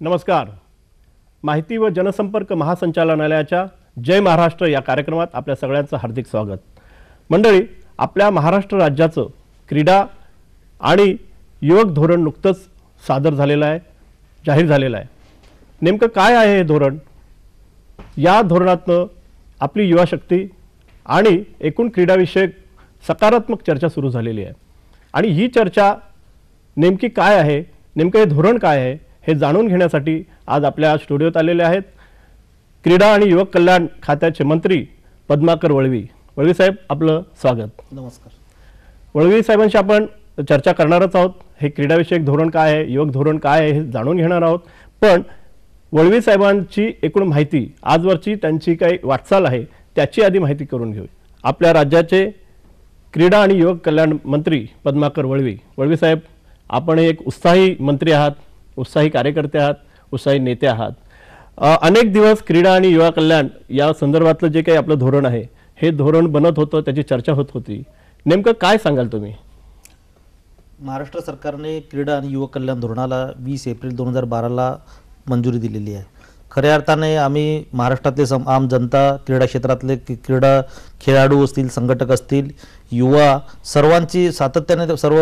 नमस्कार. माहिती व जनसंपर्क महासंचालनालयाच्या जय महाराष्ट्र या कार्यक्रमात आपल्या सगळ्यांचं हार्दिक स्वागत. मंडळी, आपल्या महाराष्ट्र राज्याचं क्रीडा आणि युवक धोरण नुकतंच सादर झालेलं आहे, जाहीर झालेलं आहे. नेमकं काय आहे हे धोरण? या धोरणातनं आपली युवा शक्ती आणि एकूण क्रीडाविषयक सकारात्मक चर्चा सुरू झालेली आहे. आणि ही चर्चा नेमकी काय आहे, नेमकं हे धोरण काय आहे हे जाणून घेण्यासाठी आज आपल्या स्टुडिओत आलेले आहेत क्रीडा आणि युवक कल्याण खात्याचे मंत्री पद्माकर वळवी. वळवी साहेब, आपलं स्वागत. नमस्कार. वळवी साहेबांशी आपण चर्चा करणारच आहोत. हे क्रीडाविषयक धोरण काय आहे, युवक धोरण काय आहे हे जाणून घेणार आहोत. पण वळवी साहेबांची एकूण माहिती, आजवरची त्यांची काही वाटचाल आहे त्याची आधी माहिती करून घेऊ. आपल्या राज्याचे क्रीडा आणि युवक कल्याण मंत्री पद्माकर वळवी. वळवी साहेब, आपण एक उत्साही मंत्री आहात, उत्साही कार्यकर्ते आहात, उत्साही नेते आहात. अनेक दिवस क्रीडा आणि युवा कल्याण या संदर्भातलं जे काही आपलं धोरण आहे हे धोरण बनत होतं, त्याची चर्चा होत होती. नेमकं काय सांगाल तुम्ही? महाराष्ट्र सरकारने क्रीडा आणि युवक कल्याण धोरणाला 20 एप्रिल 2012ला मंजुरी दिलेली आहे. खऱ्या अर्थाने आम्ही महाराष्ट्रातले आम जनता, क्रीडा क्षेत्रातले क्रीडा खेळाडू असतील, संघटक असतील, युवा सर्वांची सातत्याने सर्व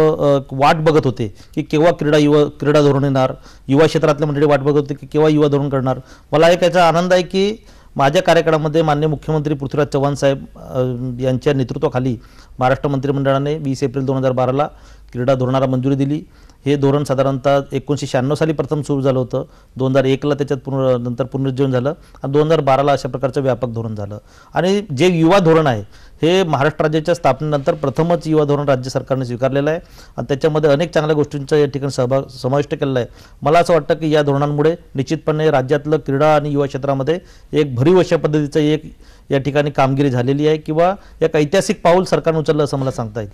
वाट बघत होते की केव्हा क्रीडा धोरण येणार. युवा क्षेत्रातले मंडळी वाट बघत होते की केव्हा युवा धोरण करणार. मला एक याचा आनंद आहे की माझ्या कार्यकाळामध्ये माननीय मुख्यमंत्री पृथ्वीराज चव्हाण साहेब यांच्या नेतृत्वाखाली महाराष्ट्र मंत्रिमंडळाने 20 एप्रिल 2012ला क्रीडा धोरणाला मंजुरी दिली. हे धोरण साधारणतः 1996 साली प्रथम सुरू झालं होतं, 2001ला त्याच्यात नंतर पुनरुज्जीवन झालं आणि 2012ला अशा प्रकारचं व्यापक धोरण झालं. आणि जे युवा धोरण आहे हे महाराष्ट्र राज्याच्या स्थापनेनंतर प्रथमच युवा धोरण राज्य सरकारने स्वीकारलेलं आहे आणि त्याच्यामध्ये अनेक चांगल्या गोष्टींचा या ठिकाणी समाविष्ट केलेला आहे. मला असं वाटतं की या धोरणांमुळे निश्चितपणे राज्यातलं क्रीडा आणि युवा क्षेत्रामध्ये एक भरीव अशा पद्धतीचं एक या ठिकाणी कामगिरी झालेली आहे किंवा एक ऐतिहासिक पाऊल सरकारने उचललं असं मला सांगता येईल.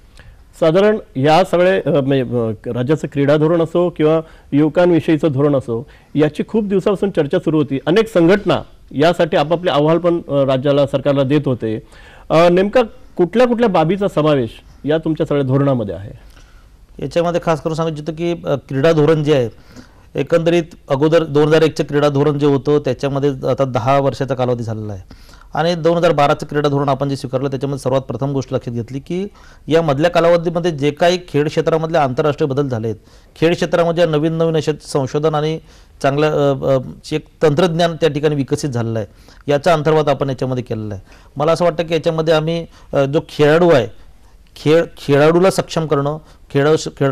साधारण या सगळे राज्याचं क्रीडा धोरण असो किंवा युवकांविषयीचं धोरण असो, याची खूप दिवसापासून चर्चा सुरू होती. अनेक संघटना यासाठी आपापले अहवाल पण राज्याला, सरकारला देत होते. नेमका कुठल्या कुठल्या बाबीचा समावेश या तुमच्या सगळ्या धोरणामध्ये आहे? याच्यामध्ये खास करून सांगायचं की क्रीडा धोरण जे आहे, एकंदरीत अगोदर 2001चं क्रीडा धोरण जे होतं त्याच्यामध्ये आता 10 वर्षाचा कालावधी झालेला आहे आणि 2012चं क्रीडा धोरण आपण जे स्वीकारलं त्याच्यामध्ये सर्वात प्रथम गोष्ट लक्षात घेतली की या मधल्या कालावधीमध्ये जे काही खेळ क्षेत्रामधले आंतरराष्ट्रीय बदल झाले आहेत, खेळ क्षेत्रामध्ये नवीन नवीन असे संशोधन आणि चांगलं एक तंत्रज्ञान त्या ठिकाणी विकसित झालेलं आहे, याचा अंतर्भाव आपण याच्यामध्ये केलेला आहे. मला असं वाटतं की याच्यामध्ये आम्ही जो खेळाडू आहे, खेळाडूला सक्षम करणं,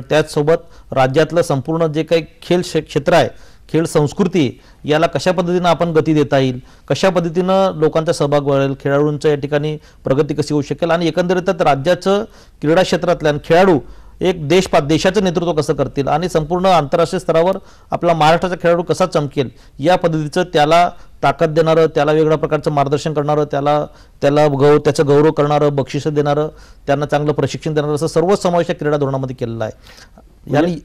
त्याचसोबत राज्यातलं संपूर्ण जे काही खेळ क्षेत्र आहे, खेळ संस्कृती, याला कशा पद्धतीनं आपण गती देता येईल, कशा पद्धतीनं लोकांचा सहभाग वाढेल, खेळाडूंचं या ठिकाणी प्रगती कशी होऊ शकेल आणि एकंदरीतच राज्याचं क्रीडा क्षेत्रातल्या खेळाडू एक देशाचं नेतृत्व कसं करतील आणि संपूर्ण आंतरराष्ट्रीय स्तरावर आपला महाराष्ट्राचा खेळाडू कसा चमकेल या पद्धतीचं त्याला ताकद देणारं, त्याला वेगळ्या प्रकारचं मार्गदर्शन करणारं, त्याचं गौरव करणारं, बक्षिसं देणारं, त्यांना चांगलं प्रशिक्षण देणारं, असं सर्व समावेश क्रीडा धोरणामध्ये केलेला आहे. यानी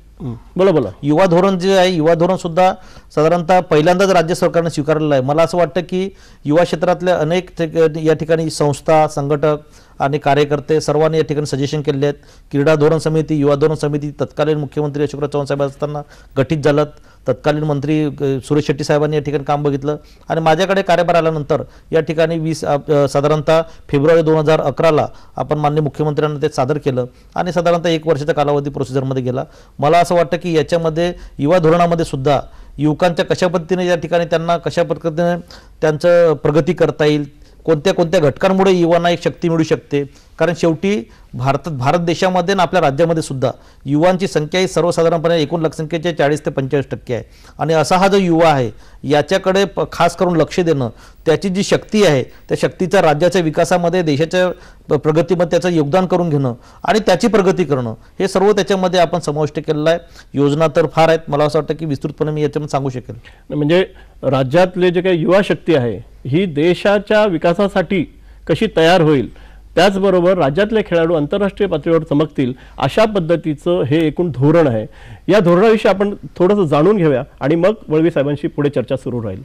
बोला युवा धोरण जे आहे, युवा धोरण सुद्धा साधारणतः पहिल्यांदाच राज्य सरकारने स्वीकारलेलं आहे. मला असं वाटतं की युवा क्षेत्रातल्या अनेक या ठिकाणी संस्था, संघटक आणि कार्यकर्ते सर्वांनी या ठिकाणी सजेशन केले आहेत. क्रीडा धोरण समिती, युवा धोरण समिती तत्कालीन मुख्यमंत्री अशोकराव चव्हाण साहेब असताना गठीत झालं. तत्कालीन मंत्री सुरेश शेट्टी साहेबांनी या ठिकाणी काम बघितलं आणि माझ्याकडे कार्यभार आल्यानंतर या ठिकाणी साधारणतः फेब्रुवारी 2011ला आपण माननीय मुख्यमंत्र्यांना ते सादर केलं आणि साधारणतः 1 वर्षाचा कालावधी प्रोसिजरमध्ये गेला. मला असं वाटतं की याच्यामध्ये युवा धोरणामध्ये सुद्धा युवकांच्या कशा पद्धतीने या ठिकाणी त्यांना कशा पद्धतीने त्यांचं प्रगती करता येईल, कोणत्या कोणत्या घटकांमुळे युवांना एक शक्ती मिळू शकते. कारण शेवटी भारत देशामध्ये आणि आपल्या राज्यामध्ये सुद्धा युवांची संख्या ही सर्वसाधारणपणे एकूण लोकसंख्येच्या 40 ते 45% आहे आणि असा हा जो युवा आहे याच्याकडे खास करून लक्ष देणं, त्याची जी शक्ती आहे त्या शक्तीचा राज्याच्या विकासामध्ये, देशाच्या प्रगतीमध्ये त्याचं योगदान करून घेणं आणि त्याची प्रगती करणं, हे सर्व त्याच्यामध्ये आपण समाविष्ट केलेलं आहे. योजना तर फार आहेत, मला असं वाटतं की विस्तृतपणे मी याच्यामध्ये सांगू शकेल. म्हणजे राज्यातले जे काही युवा शक्ती आहे ही देशाच्या विकासासाठी कशी तयार होईल, त्याचबरोबर राज्यातले खेळाडू आंतरराष्ट्रीय पातळीवर चमकतील अशा पद्धतीचं हे एकूण धोरण आहे. या धोरणाविषयी आपण थोडंसं जाणून घेऊया आणि मग वळवी साहेबांशी पुढे चर्चा सुरू राहील.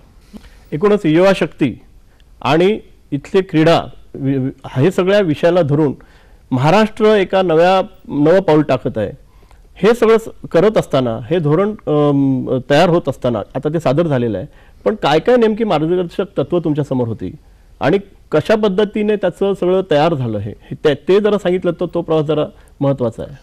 एकूणच युवा शक्ती आणि इथले क्रीडा हे सगळ्या विषयाला धरून महाराष्ट्र एका नवं पाऊल टाकत आहे. हे सगळं करत असताना, हे धोरण तयार होत असताना आता ते सादर झालेलं आहे, पण काय काय नेमकी मार्गदर्शक तत्व तुमच्या समोर होती आणि कशा पद्धतीने त्याचं सगळं तयार झालं ते जरा सांगितलं तर तो प्रवास जरा महत्त्वाचा आहे.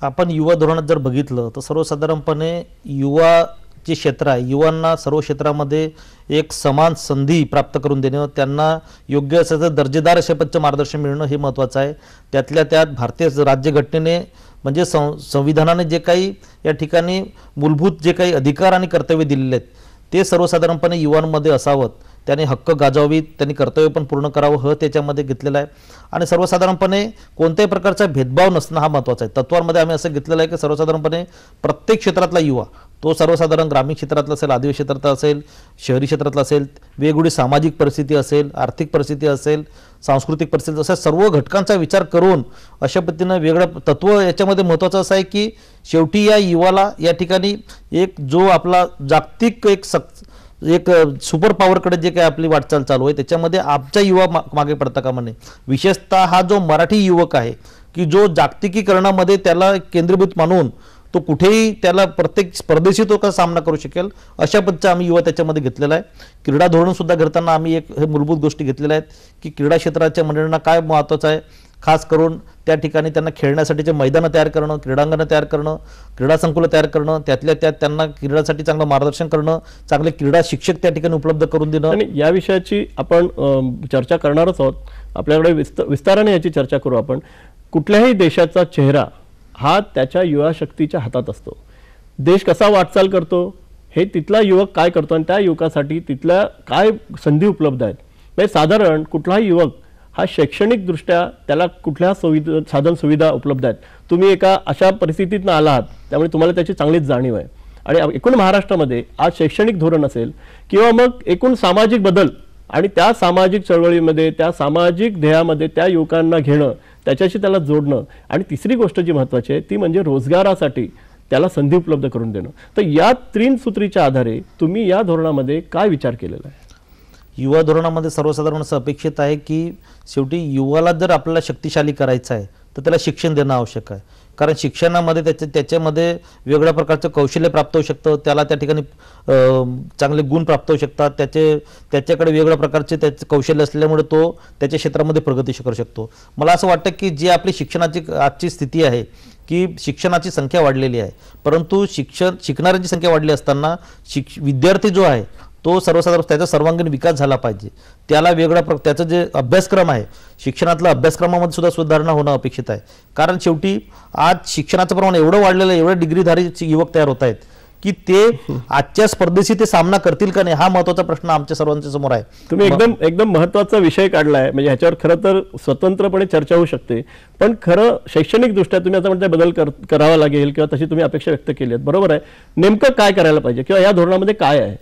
आपण युवा धोरणात जर बघितलं तर सर्वसाधारणपणे युवा जे क्षेत्र आहे, युवांना सर्व क्षेत्रामध्ये एक समान संधी प्राप्त करून देणं, त्यांना योग्य असं दर्जेदार अशा पद्धतीचं मार्गदर्शन मिळणं हे महत्त्वाचं आहे. त्यातल्या त्यात भारतीय राज्यघटनेने म्हणजे संविधानाने जे काही या ठिकाणी मूलभूत जे काही अधिकार आणि कर्तव्य दिलेले आहेत ते सर्वसाधारणपणे युवांमध्ये असावं, त्यांनी हक्क गाजवावीत, त्यांनी कर्तव्य पण पूर्ण करावं हे त्याच्यामध्ये घेतलेलं आहे. आणि सर्वसाधारणपणे कोणत्याही प्रकारचा भेदभाव नसणं हा महत्त्वाचा आहे. तत्वांमध्ये आम्ही असं घेतलेलं आहे की सर्वसाधारणपणे प्रत्येक क्षेत्रातला युवा, तो सर्वसाधारण ग्रामीण क्षेत्रातला असेल, आदिवासी क्षेत्रातला असेल, शहरी क्षेत्रातला असेल, वेगवेगळी सामाजिक परिस्थिती असेल, आर्थिक परिस्थिती असेल, सांस्कृतिक परिस्थिती, अशा सर्व घटकांचा विचार करून अशा पद्धतीनं वेगळं तत्व याच्यामध्ये महत्त्वाचं असं आहे की शेवटी या युवाला या ठिकाणी एक जो आपला जागतिक एक सुपर पॉवरकडे जे काही आपली वाटचाल चालू आहे त्याच्यामध्ये आमचा युवा मागे पडता कामा नये. विशेषतः हा जो मराठी युवक आहे की जो जागतिकीकरणामध्ये त्याला केंद्रीभूत मानून तो कुठेही त्याला प्रत्येक स्पर्धेशी तो कसा सामना करू शकेल अशा पद्धतीचा आम्ही युवा त्याच्यामध्ये घेतलेला आहे. क्रीडा धोरण सुद्धा घडताना आम्ही हे मूलभूत गोष्टी घेतलेल्या आहेत की क्रीडा क्षेत्राच्या मंडळांना काय महत्त्वाचं आहे, खास करून त्या ठिकाणी त्यांना खेळण्यासाठीचे मैदानं तयार करणं, क्रीडांगणं तयार करणं, क्रीडा संकुलं तयार करणं, त्यातल्या त्यात त्यांना क्रीडासाठी चांगलं मार्गदर्शन करणं, चांगले क्रीडा शिक्षक त्या ठिकाणी उपलब्ध करून देणं. आणि या विषयाची आपण चर्चा करणारच आहोत. आपल्याकडे विस्ताराने याची चर्चा करू आपण. कुठल्याही देशाचा चेहरा हा त्याच्या युवा शक्तीच्या हातात असतो. देश कसा वाटचाल करतो हे तिथला युवक काय करतो आणि त्या युवकासाठी तिथल्या काय संधी उपलब्ध आहेत. म्हणजे साधारण कुठलाही युवक हा शैक्षणिकदृष्ट्या त्याला कुठल्या साधन सुविधा उपलब्ध आहेत. तुम्ही एका अशा परिस्थितीतनं आला आहात त्यामुळे तुम्हाला त्याची चांगलीच जाणीव आहे. आणि एकूण महाराष्ट्रामध्ये आज शैक्षणिक धोरण असेल किंवा मग एकूण सामाजिक बदल आणि त्या सामाजिक चळवळीमध्ये, त्या सामाजिक ध्येयामध्ये त्या युवकांना घेणं, त्याच्याशी त्याला जोडणं आणि तिसरी गोष्ट जी महत्त्वाची आहे ती म्हणजे रोजगारासाठी त्याला संधी उपलब्ध करून देणं. तर या तीन सूत्रीच्या आधारे तुम्ही या धोरणामध्ये काय विचार केलेला आहे? युवा धोरणामध्ये सर्वसाधारण असं अपेक्षित आहे की शेवटी युवाला जर आपल्याला शक्तिशाली करायचं आहे तर त्याला शिक्षण देणं आवश्यक आहे. कारण शिक्षणामध्ये त्याच्यामध्ये वेगळ्या प्रकारचं कौशल्य प्राप्त होऊ शकतं, त्याला त्या ठिकाणी चांगले गुण प्राप्त होऊ शकतात, त्याच्याकडे वेगळ्या प्रकारचे त्याचे कौशल्य असल्यामुळे तो त्याच्या क्षेत्रामध्ये प्रगती करू शकतो. मला असं वाटतं की जी आपली शिक्षणाची आजची स्थिती आहे की शिक्षणाची संख्या वाढलेली आहे, परंतु शिकणाऱ्यांची संख्या वाढली असताना विद्यार्थी जो आहे तो सर्वसाधारण त्याचा सर्वांगीण विकास झाला पाहिजे. त्याला त्याचं जे अभ्यासक्रम आहे शिक्षणातल्या अभ्यासक्रमामध्ये सुद्धा सुधारणा होणं अपेक्षित आहे. कारण शेवटी आज शिक्षणाचं प्रमाण एवढं वाढलेलं आहे, एवढे डिग्रीधारी युवक तयार होत आहेत की ते आजच्या स्पर्धेशी ते सामना करतील का नाही हा महत्त्वाचा प्रश्न आमच्या सर्वांच्या समोर आहे. तुम्ही एकदम महत्त्वाचा विषय काढलाय. म्हणजे ह्याच्यावर खरं तर स्वतंत्रपणे चर्चा होऊ शकते, पण खरं शैक्षणिक दृष्ट्या तुम्ही आता म्हणताय बदल करावा लागेल किंवा तशी तुम्ही अपेक्षा व्यक्त केली आहेत, बरोबर आहे. नेमकं काय करायला पाहिजे किंवा या धोरणामध्ये काय आहे?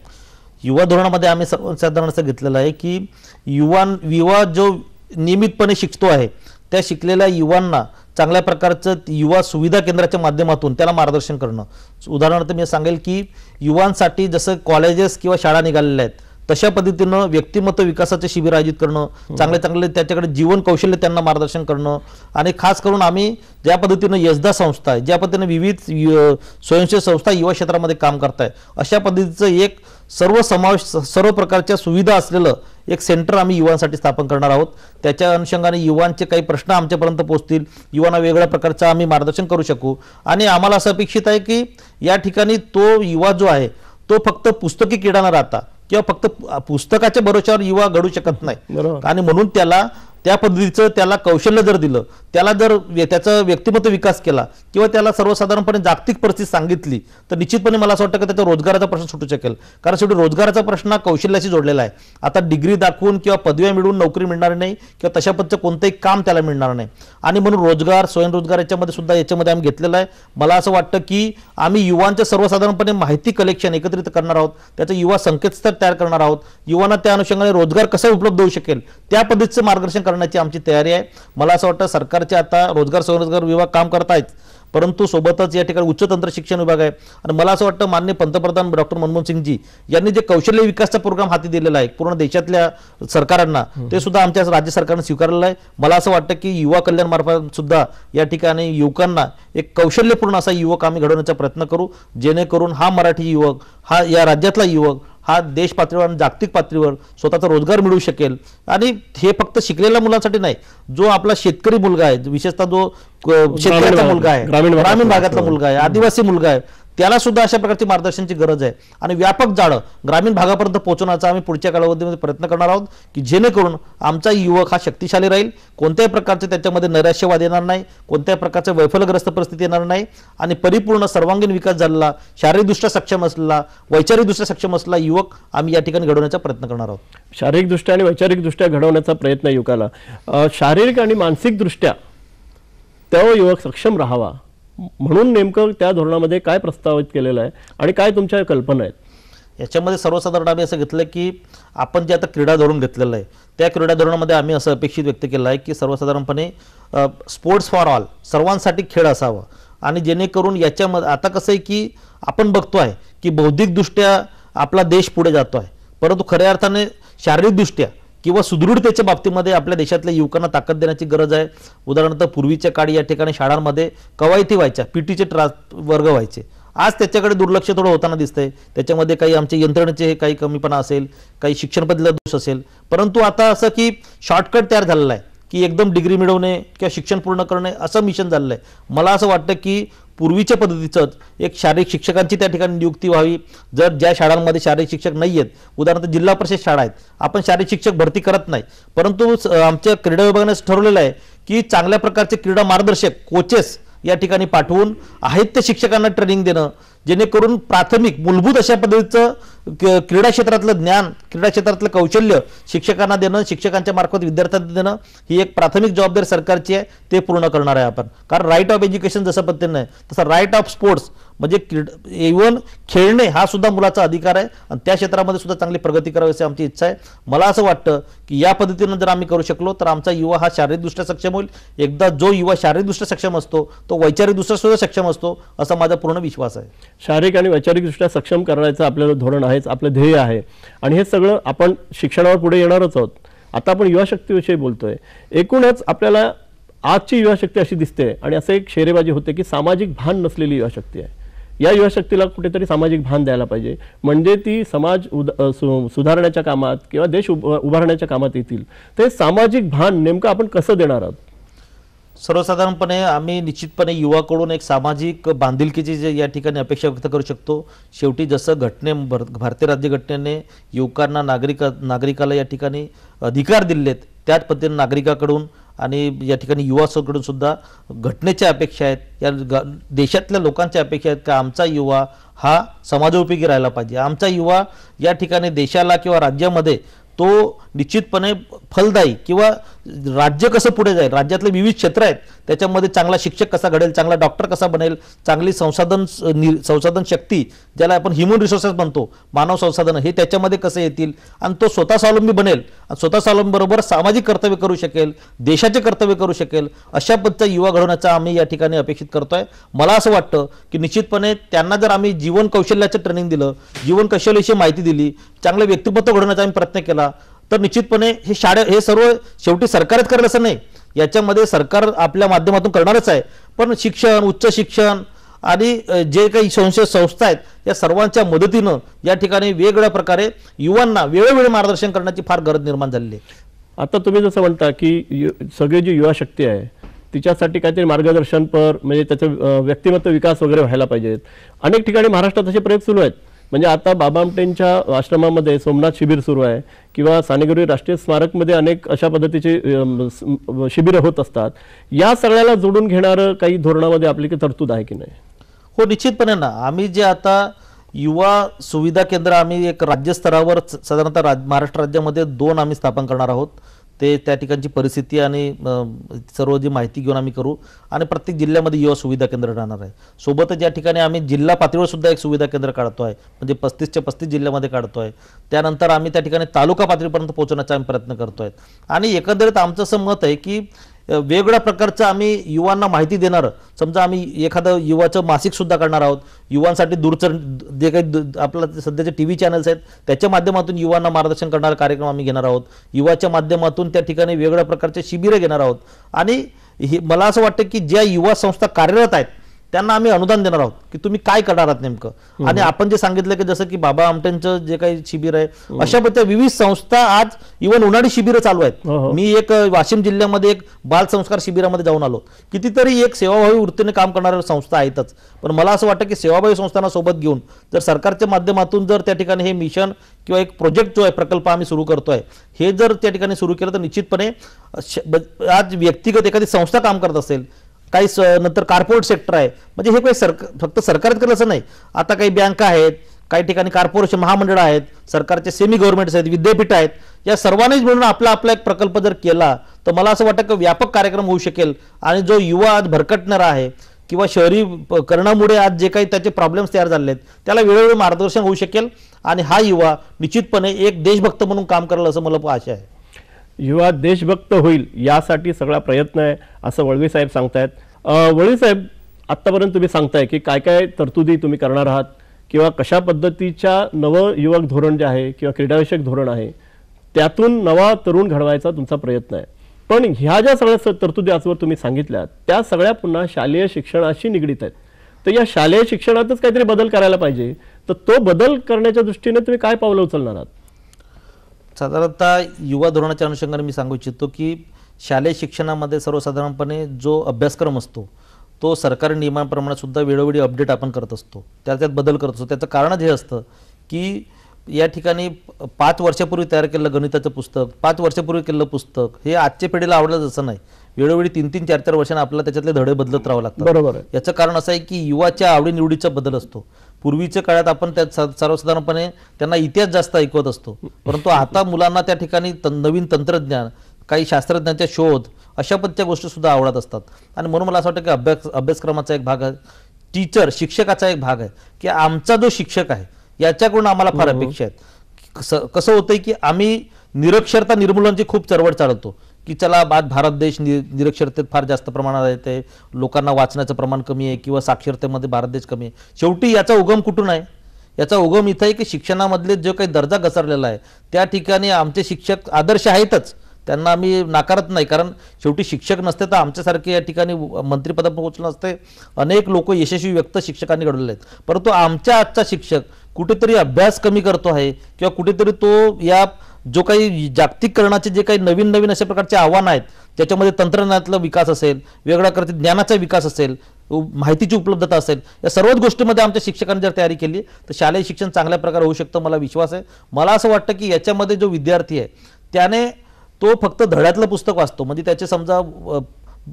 युवा धोरणामध्ये आम्ही सर्वसाधारण असं घेतलेलं आहे की युवा जो नियमितपणे शिकतो आहे त्या शिकलेल्या युवांना चांगल्या प्रकारचं युवा सुविधा केंद्राच्या माध्यमातून त्याला मार्गदर्शन करणं. उदाहरणार्थ मी सांगेल की युवांसाठी जसं कॉलेजेस किंवा शाळा निघालेल्या आहेत तशा पद्धतीनं व्यक्तिमत्व विकासाचे शिबिर आयोजित करणं, चांगले त्याच्याकडे जीवन कौशल्य त्यांना मार्गदर्शन करणं आणि खास करून आम्ही ज्या पद्धतीनं यशदा संस्था आहे, ज्या पद्धतीनं विविध स्वयंसेवी संस्था युवा क्षेत्रामध्ये काम करत आहे अशा पद्धतीचं एक सर्व प्रकारच्या सुविधा असलेलं एक सेंटर आम्ही युवांसाठी स्थापन करणार आहोत. त्याच्या अनुषंगाने युवांचे काही प्रश्न आमच्यापर्यंत पोहोचतील, युवांना वेगळ्या प्रकारचं आम्ही मार्गदर्शन करू शकू. आणि आम्हाला असं अपेक्षित आहे की या ठिकाणी तो युवा जो आहे तो फक्त पुस्तकी किडा न राहता किंवा फक्त पुस्तकाच्या भरोश्यावर युवा घडू शकत नाही. आणि म्हणून त्या पद्धतीचं त्याला कौशल्य जर दिलं, त्याला जर त्याचा व्यक्तिमत्व विकास केला किंवा त्याला सर्वसाधारणपणे जागतिक परिस्थिती सांगितली तर निश्चितपणे मला असं वाटतं की त्याचा रोजगाराचा प्रश्न सुटू शकेल. कारण शेवटी रोजगाराचा प्रश्न कौशल्याशी जोडलेला आहे. आता डिग्री दाखवून किंवा पदव्या मिळवून नोकरी मिळणार नाही किंवा तशा पद्धतीचं कोणतंही काम त्याला मिळणार नाही. आणि म्हणून रोजगार, स्वयंरोजगार याच्यामध्ये आम्ही घेतलेलं आहे. मला असं वाटतं की आम्ही युवांचं सर्वसाधारणपणे माहिती कलेक्शन एकत्रित करणार आहोत, त्याचं युवा संकेतस्थळ तयार करणार आहोत, युवांना त्या अनुषंगाने रोजगार कसा उपलब्ध होऊ शकेल त्या पद्धतीचं मार्गदर्शन करण्याची आमची तयारी आहे. मला असं वाटतं सरकारचे आता रोजगार स्वयंरोजगार विभाग काम करत आहेत, परंतु सोबतच या ठिकाणी उच्च तंत्र शिक्षण विभाग आहे आणि मला असं वाटतं माननीय पंतप्रधान डॉक्टर मनमोहन सिंगजी यांनी जे कौशल्य विकासचा प्रोग्राम हाती दिलेला आहे पूर्ण देशातल्या सरकारांना, ते सुद्धा आमच्या राज्य सरकारने स्वीकारलेलं आहे. मला असं वाटतं की युवा कल्याण मार्फत सुद्धा या ठिकाणी युवकांना एक कौशल्यपूर्ण असा युवक आम्ही घडवण्याचा प्रयत्न करू, जेणेकरून हा मराठी युवक, हा या राज्यातला युवक हा देश पातळीवर आणि जागतिक पातळीवर स्वतःचा रोजगार मिळवू शकेल. आणि हे फक्त शिकलेल्या मुलांसाठी नाही, जो आपला शेतकरी मुलगा आहे, विशेषतः जो शेतकऱ्याचा मुलगा आहे, ग्रामीण भागातला मुलगा आहे, आदिवासी मुलगा आहे, त्याला सुद्धा अशा प्रकारची मार्गदर्शनाची गरज आहे. आणि व्यापक जाळं ग्रामीण भागापर्यंत पोहोचवण्याचा आम्ही पुढच्या कालावधीमध्ये प्रयत्न करणार आहोत की जेणेकरून आमचा युवक हा शक्तिशाली राहील, कोणत्याही प्रकारचे त्याच्यामध्ये नैराश्यवाद येणार नाही, कोणत्याही प्रकारचे वैफल्यग्रस्त परिस्थिती येणार नाही आणि परिपूर्ण सर्वांगीण विकास झालेला, शारीरिकदृष्ट्या सक्षम असलेला, वैचारिकदृष्ट्या सक्षम असलेला युवक आम्ही या ठिकाणी घडवण्याचा प्रयत्न करणार आहोत. शारीरिकदृष्ट्या आणि वैचारिकदृष्ट्या घडवण्याचा प्रयत्न युवकाला, शारीरिक आणि मानसिकदृष्ट्या तो युवक सक्षम राहावा म्हणून नेमकं त्या धोरणामध्ये काय प्रस्तावित केलेलं आहे आणि काय तुमच्या कल्पना आहेत? याच्यामध्ये सर्वसाधारण आम्ही असं घेतलं की आपण जे आता क्रीडा धोरण घेतलेलं आहे त्या क्रीडा धोरणामध्ये आम्ही असं अपेक्षित व्यक्त केलं आहे की सर्वसाधारणपणे स्पोर्ट्स फॉर ऑल, सर्वांसाठी खेळ असावा. आणि जेणेकरून याच्यामध्ये आता कसं आहे की आपण बघतो आहे की बौद्धिकदृष्ट्या आपला देश पुढे जातो आहे, परंतु खऱ्या अर्थाने शारीरिकदृष्ट्या किंवा सुदृढतेच्या बाबतीमध्ये आपल्या देशातल्या युवकांना ताकद देण्याची गरज आहे. उदाहरणार्थ पूर्वीच्या काळी या ठिकाणी शाळांमध्ये कवायती व्हायच्या, पीटीचे वर्ग व्हायचे, आज त्याच्याकडे दुर्लक्ष थोडं होताना दिसतंय. त्याच्यामध्ये काही आमचे यंत्रणेचे काही कमीपणा असेल, काही शिक्षण पद्धतीला दोष असेल, परंतु आता असं की शॉर्टकट तयार झालेला आहे की एकदम डिग्री मिळवणे किंवा शिक्षण पूर्ण करणे असं मिशन झालेलं आहे. मला असं वाटतं की पूर्वीच्या पद्धतीचंच एक शारीरिक शिक्षकांची त्या ठिकाणी नियुक्ती व्हावी. जर ज्या शाळांमध्ये शारीरिक शिक्षक नाही आहेत, उदाहरणार्थ जिल्हा परिषद शाळा आहेत, आपण शारीरिक शिक्षक भरती करत नाही, परंतु आमच्या क्रीडा विभागाने ठरवलेलं आहे की चांगल्या प्रकारचे क्रीडा मार्गदर्शक कोचेस या ठिकाणी पाठवून आहेत त्या शिक्षकांना ट्रेनिंग देणं, जेणेकरून प्राथमिक मूलभूत अशा पद्धतीचं क्रीडा क्षेत्रातलं ज्ञान, क्रीडा क्षेत्रातलं कौशल्य शिक्षकांना देणं, शिक्षकांच्या मार्फत विद्यार्थ्यांना देणं ही एक प्राथमिक जबाबदारी सरकारची आहे. ते पूर्ण करणार आहे आपण. कारण राईट ऑफ एज्युकेशन जसं पद्धतीनं आहे तसं राईट ऑफ स्पोर्ट्स म्हणजे इव्हन खेळणे हा सुद्धा मुलाचा अधिकार आहे आणि त्या क्षेत्रामध्ये सुद्धा चांगली प्रगती करावी अशी आमची इच्छा आहे. मला असं वाटतं की या पद्धतीनं जर आम्ही करू शकलो तर आमचा युवा हा शारीरिकदृष्ट्या सक्षम होईल. एकदा जो युवा शारीरिकदृष्ट्या सक्षम असतो तो वैचारिकदृष्ट्या सुद्धा सक्षम असतो असा माझा पूर्ण विश्वास आहे. शारीरिक आणि वैचारिकदृष्ट्या सक्षम करण्याचं आपल्याला धोरण आहेच, आपलं ध्येय आहे आणि हे सगळं आपण शिक्षणावर पुढे येणारच आहोत. आता आपण युवा शक्तीविषयी बोलतोय. एकूणच आपल्याला आजची युवा शक्ती अशी दिसते आणि असं एक शेरेबाजी होते की सामाजिक भान नसलेली युवा शक्ती आहे. या युवा शक्तीला कुठेतरी सामाजिक भान द्यायला पाहिजे, म्हणजे ती समाज सुधारण्याच्या कामात किंवा देश उभारण्याच्या कामात येतील. ते सामाजिक भान नेमकं आपण कसं देणार आहोत? सर्वसाधारणपणे आम्ही निश्चितपणे युवाकडून एक सामाजिक बांधिलकीची जे या ठिकाणी अपेक्षा व्यक्त करू शकतो. शेवटी जसं भारतीय राज्यघटनेने युवकांना नागरिकाला या ठिकाणी अधिकार दिलेत, त्याच पद्धतीने नागरिकाकडून आणि या ठिकाणी युवाकडून सुद्धा घटनेच्या अपेक्षा आहेत, या देशातल्या लोकांच्या अपेक्षा आहेत का आमचा युवा हा समाजोपयोगी राहायला पाहिजे. आमचा युवा या ठिकाणी देशाला किंवा राज्यामध्ये तो निश्चितपणे फलदायी किंवा राज्य कसं पुढे जाईल, राज्यातले विविध क्षेत्र आहेत त्याच्यामध्ये चांगला शिक्षक कसा घडेल, चांगला डॉक्टर कसा बनेल, चांगली संसाधन शक्ती ज्याला आपण ह्युमन रिसोर्सेस म्हणतो, मानव संसाधन, हे त्याच्यामध्ये कसं येतील आणि तो स्वतः स्वावलंबी बनेल आणि स्वतः स्वावलंबीबरोबर सामाजिक कर्तव्य करू शकेल, देशाचे कर्तव्य करू शकेल, अशा पद्धतीचा युवा घडवण्याचा आम्ही या ठिकाणी अपेक्षित करतोय. मला असं वाटतं की निश्चितपणे त्यांना जर आम्ही जीवन कौशल्याचं ट्रेनिंग दिलं, जीवन कौशल्याविषयी माहिती दिली, चांगलं व्यक्तिमत्व घडवण्याचा आम्ही प्रयत्न केला तर निश्चितपणे हे सर्व शेवटी सरकारच करेल असं नाही, याच्यामध्ये सरकार आपल्या माध्यमातून करणारच आहे, पण शिक्षण, उच्च शिक्षण आणि जे काही संस्था आहेत या सर्वांच्या मदतीनं या ठिकाणी वेगवेगळ्या प्रकारे युवांना वेळोवेळी मार्गदर्शन करण्याची फार गरज निर्माण झालेली आहे. आता तुम्ही जसं म्हणता की सगळी जी युवा शक्ती आहे तिच्यासाठी काहीतरी मार्गदर्शनपर म्हणजे त्याचं व्यक्तिमत्व विकास वगैरे व्हायला पाहिजेत. अनेक ठिकाणी महाराष्ट्रात असे प्रयोग सुरू आहेत. म्हणजे आता बाबा आमटेंच्या आश्रमामध्ये सोमनाथ शिबिर सुरू आहे किंवा सानेगुरुजी राष्ट्रीय स्मारकमध्ये अनेक अशा पद्धतीचे शिबिरं होत असतात. या सगळ्याला जोडून घेणारं काही धोरणामध्ये आपली काही तरतूद आहे की नाही? हो, निश्चितपणे ना. आम्ही जे आता युवा सुविधा केंद्र आम्ही एक राज्यस्तरावर साधारणतः महाराष्ट्र राज्यामध्ये 2 आम्ही स्थापन करणार आहोत. ते त्या ठिकाणची परिस्थिती आणि सर्व जी माहिती घेऊन आम्ही करू आणि प्रत्येक जिल्ह्यामध्ये युवा सुविधा केंद्र राहणार आहे. सोबतच या ठिकाणी आम्ही जिल्हा पातळीवर सुद्धा एक सुविधा केंद्र काढतो आहे, म्हणजे 35च्या 35 जिल्ह्यामध्ये काढतो आहे. त्यानंतर आम्ही त्या ठिकाणी तालुका पातळीपर्यंत पोहोचण्याचा आम्ही प्रयत्न करतो आहे. आणि एकंदरीत आमचं असं मत आहे की वेगवेगळ्या प्रकारचं आम्ही युवांना माहिती देणार, समजा आम्ही एखादं युवाचं मासिक सुद्धा करणार आहोत, युवांसाठी जे काही आपलं सध्याचे टी व्ही चॅनल्स आहेत त्याच्या माध्यमातून युवांना मार्गदर्शन करणारा कार्यक्रम आम्ही घेणार आहोत, युवाच्या माध्यमातून त्या ठिकाणी वेगवेगळ्या प्रकारचे शिबिरं घेणार आहोत. आणि मला असं वाटतं की ज्या युवा संस्था कार्यरत आहेत त्यांना आम्ही अनुदान देणार आहोत की तुम्ही काय करणार आहात नेमकं. आणि आपण जे सांगितलं की जसं की बाबा आमटेंचं जे काही शिबिर आहे, अशा पद्धतीच्या विविध संस्था आज इव्हन उन्हाळी शिबिरं चालू आहेत. मी एक वाशिम जिल्ह्यामध्ये एक बाल संस्कार शिबिरामध्ये जाऊन आलो. कितीतरी एक सेवाभावी वृत्तीने काम करणाऱ्या संस्था आहेतच, पण मला असं वाटतं की सेवाभावी संस्थांना सोबत घेऊन जर सरकारच्या माध्यमातून जर त्या ठिकाणी हे मिशन किंवा एक प्रोजेक्ट जो आहे, प्रकल्प आम्ही सुरू करतोय, हे जर त्या ठिकाणी सुरू केलं तर निश्चितपणे आज व्यक्तिगत एखादी संस्था काम करत असेल, काही नंतर कॉर्पोरेट सेक्टर आहे, म्हणजे हे काही फक्त सरकारच केलं असं नाही. आता काही बँका आहेत, काही ठिकाणी कॉर्पोरेशन महामंडळ आहेत, सरकारचे सेमी गव्हर्नमेंट्स आहेत, विद्यापीठ आहेत, या सर्वांनीच मिळून आपला एक प्रकल्प जर केला तर मला असं वाटतं की व्यापक कार्यक्रम होऊ शकेल. आणि जो युवा आज भरकटणारा आहे किंवा शहरीकरणामुळे आज जे काही त्याचे प्रॉब्लेम्स तयार झाले आहेत त्याला वेळोवेळी मार्गदर्शन होऊ शकेल आणि हा युवा निश्चितपणे एक देशभक्त म्हणून काम करेल असं मला आशा आहे. युवा देशभक्त होईल यासाठी सगळा प्रयत्न आहे असं वळवी साहेब सांगतायत. वळवी साहेब, आत्तापर्यंत तुम्ही सांगताय की काय काय तरतुदी तुम्ही करणार आहात किंवा कशा पद्धतीच्या नवं युवक धोरण जे आहे किंवा क्रीडाविषयक धोरण आहे त्यातून नवा तरुण घडवायचा तुमचा प्रयत्न आहे. पण ह्या ज्या सगळ्या तरतुदी आजवर तुम्ही सांगितल्या त्या सगळ्या पुन्हा शालेय शिक्षणाशी निगडीत आहेत. तर या शालेय शिक्षणातच काहीतरी बदल करायला पाहिजे, तर तो बदल करण्याच्या दृष्टीने तुम्ही काय पावलं उचलणार आहात? साधारणतः युवा धोरणाच्या अनुषंगाने मी सांगू इच्छितो की शालेय शिक्षणामध्ये सर्वसाधारणपणे जो अभ्यासक्रम असतो तो सरकारी नियमांप्रमाणे सुद्धा वेळोवेळी अपडेट आपण करत असतो, त्यात बदल करत असतो. त्याचं कारणच हे असतं की या ठिकाणी 5 वर्षापूर्वी तयार केलेलं गणिताचं पुस्तक, 5 वर्षापूर्वी केलेलं पुस्तक हे आजच्या पिढीला आवडलं जसं नाही. वेळोवेळी 3-3, 4-4 वर्षांना आपल्याला त्याच्यातले धडे बदलत राहावं लागतं. बरोबर आहे. याचं कारण असं आहे की युवाच्या आवडीनिवडीचा बदल असतो. पूर्वीच्या काळात आपण त्यात सर्वसाधारणपणे त्यांना इतिहास जास्त ऐकवत असतो, परंतु आता मुलांना त्या ठिकाणी नवीन तंत्रज्ञान, काही शास्त्रज्ञांच्या शोध, अशा पद्धतीच्या गोष्टी सुद्धा आवडत असतात. आणि म्हणून मला असं वाटतं की अभ्यासक्रमाचा एक भाग आहे, शिक्षकाचा एक भाग आहे की आमचा जो शिक्षक आहे याच्याकडून आम्हाला फार अपेक्षा आहेत. कसं होतंय की आम्ही निरक्षरता निर्मूलनाची खूप चळवळ चालवतो की चला आज भारत देश निरक्षरतेत फार जास्त प्रमाणात येते, लोकांना वाचण्याचं प्रमाण कमी आहे किंवा साक्षरतेमध्ये भारत देश कमी आहे. शेवटी याचा उगम कुठून आहे? याचा उगम इथं आहे की शिक्षणामधले जो काही दर्जा घसरलेला आहे त्या ठिकाणी आमचे शिक्षक आदर्श आहेतच, त्यांना आम्ही नाकारत नाही. कारण शेवटी शिक्षक नसते तर आमच्यासारखे या ठिकाणी मंत्रिपदावर पोहोचलं नसते. अनेक लोक यशस्वी व्यक्त शिक्षकांनी घडवले आहेत, परंतु आमच्या आजचा शिक्षक कुठेतरी अभ्यास कमी करतो आहे किंवा कुठेतरी तो या जो काही जागतिकीकरणाचे जे काही नवीन नवीन अशा प्रकारचे आव्हान आहेत ज्याच्यामध्ये तंत्रज्ञानातला विकास असेल, वेगवेगळ्या प्रकारचे ज्ञानाचा विकास असेल, माहितीची उपलब्धता असेल, या सर्वच गोष्टींमध्ये आमच्या शिक्षकांनी जर तयारी केली तर शालेय शिक्षण चांगल्या प्रकारे होऊ शकतं, मला विश्वास आहे. मला असं वाटतं की याच्यामध्ये जो विद्यार्थी आहे त्याने तो फक्त धड्यातलं पुस्तक वाचतो, म्हणजे त्याचे समजा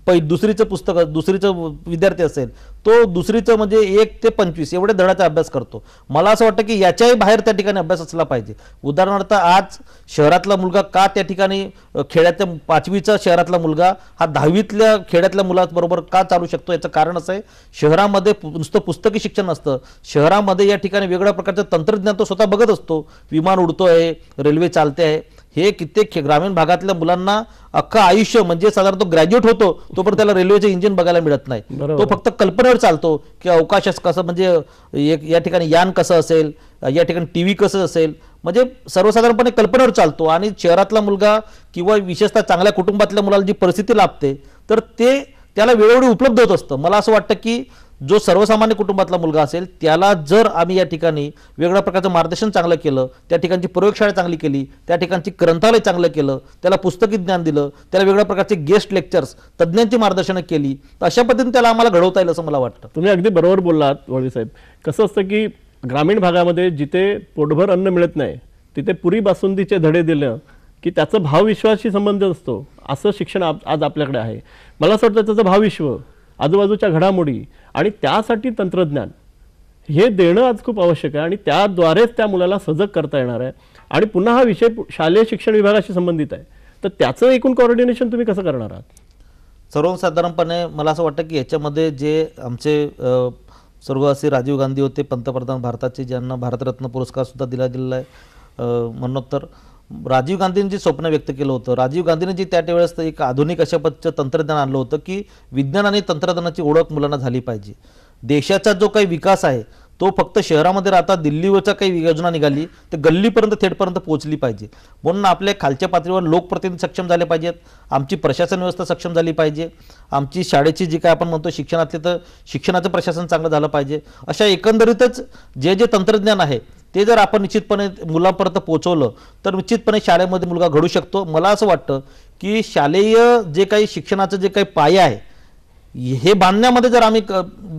दुसरीचं पुस्तक, दुसरीचं विद्यार्थी असेल तो दुसरीचं म्हणजे 1 ते 25 एवढे धड्याचा अभ्यास करतो. मला असं वाटतं की याच्याही बाहेर त्या ठिकाणी अभ्यास असला पाहिजे. उदाहरणार्थ आज शहरातला मुलगा का त्या ठिकाणी खेड्याच्या 5वीचा शहरातला मुलगा हा 10वीतल्या खेड्यातल्या मुलाबरोबर का चालू शकतो, याचं कारण असं आहे शहरामध्ये नुसतं पुस्तकी शिक्षण नसतं, शहरामध्ये या ठिकाणी वेगवेगळ्या प्रकारचं तंत्रज्ञान तो स्वतः बघत असतो. विमान उडतोय, रेल्वे चालते आहे, हे कित्येक ग्रामीण भागातल्या मुलांना अख्खं आयुष्य म्हणजे साधारण तो ग्रॅज्युएट होतो तोपर्यंत त्याला रेल्वेचे इंजिन बघायला मिळत नाही. तो फक्त कल्पनेवर चालतो की अवकाश कसं, म्हणजे या ठिकाणी यान कसं असेल, या ठिकाणी टीव्ही कसं असेल, म्हणजे सर्वसाधारणपणे कल्पनेवर चालतो. आणि शहरातला मुलगा किंवा विशेषतः चांगल्या कुटुंबातल्या मुलाला जी परिस्थिती लाभते तर ते त्याला वेळोवेळी उपलब्ध होत असतं. मला असं वाटतं की जो सर्वसामान्य कुटुंबातला मुलगा असेल त्याला जर आम्ही या ठिकाणी वेगवेगळ्या प्रकारचं मार्गदर्शन चांगलं केलं, त्या ठिकाणची प्रयोगशाळा चांगली केली, त्या ठिकाणची ग्रंथालय चांगलं केलं, त्याला पुस्तकी ज्ञान दिलं, त्याला वेगवेगळ्या प्रकारचे गेस्ट लेक्चर्स, तज्ज्ञांची मार्गदर्शन केली, तर अशा पद्धतीने त्याला आम्हाला घडवता येईल असं मला वाटतं. तुम्ही अगदी बरोबर बोललात वळवी साहेब. कसं असतं की ग्रामीण भागामध्ये जिथे पोटभर अन्न मिळत नाही तिथे पुरी बासुंदीचे धडे दिलं की त्याचा भावविश्वाशी संबंध असतो, असं शिक्षण आज आपल्याकडे आहे. मला असं वाटतं त्याचं भावविश्व, आजूबाजूच्या घडामोडी आणि त्यासाठी तंत्रज्ञान हे देणं आज खूप आवश्यक आहे आणि त्याद्वारेच त्या मुलाला सजग करता येणार आहे. आणि पुन्हा हा विषय शालेय शिक्षण विभागाशी संबंधित आहे, तर त्याचं एकूण कोऑर्डिनेशन तुम्ही कसं करणार आहात? सर्वसाधारणपणे मला असं वाटतं की याच्यामध्ये जे आमचे स्वर्गवासी राजीव गांधी होते पंतप्रधान भारताचे, ज्यांना भारतरत्न पुरस्कार सुद्धा दिला गेलेला आहे मरणोत्तर, राजीव गांधींनी जे स्वप्न व्यक्त केलं होतं, राजीव गांधींनी जे त्या वेळेस एक आधुनिक अशा पद्धतीचं तंत्रज्ञान आणलं होतं की विज्ञान आणि तंत्रज्ञानाची ओळख मुलांना झाली पाहिजे. देशाचा जो काही विकास आहे तो फक्त शहरामध्ये राहता दिल्लीवरच्या काही योजना निघाली ते गल्लीपर्यंत थेटपर्यंत पोहोचली पाहिजे. म्हणून आपल्या खालच्या पातळीवर लोकप्रतिनिधी सक्षम झाले पाहिजेत, आमची प्रशासन व्यवस्था सक्षम झाली पाहिजे, आमची शाळेची जी काय आपण म्हणतो शिक्षणातले तर शिक्षणाचं प्रशासन चांगलं झालं पाहिजे. अशा एकंदरीतच जे जे तंत्रज्ञान आहे ते जर आपण निश्चितपणे मुलांपर्यंत पोहोचवलं तर निश्चितपणे शाळेमध्ये मुलगा घडू शकतो. मला असं वाटतं की शालेय जे काही शिक्षणाचं जे काही पाया आहे हे बांधण्यामध्ये जर आम्ही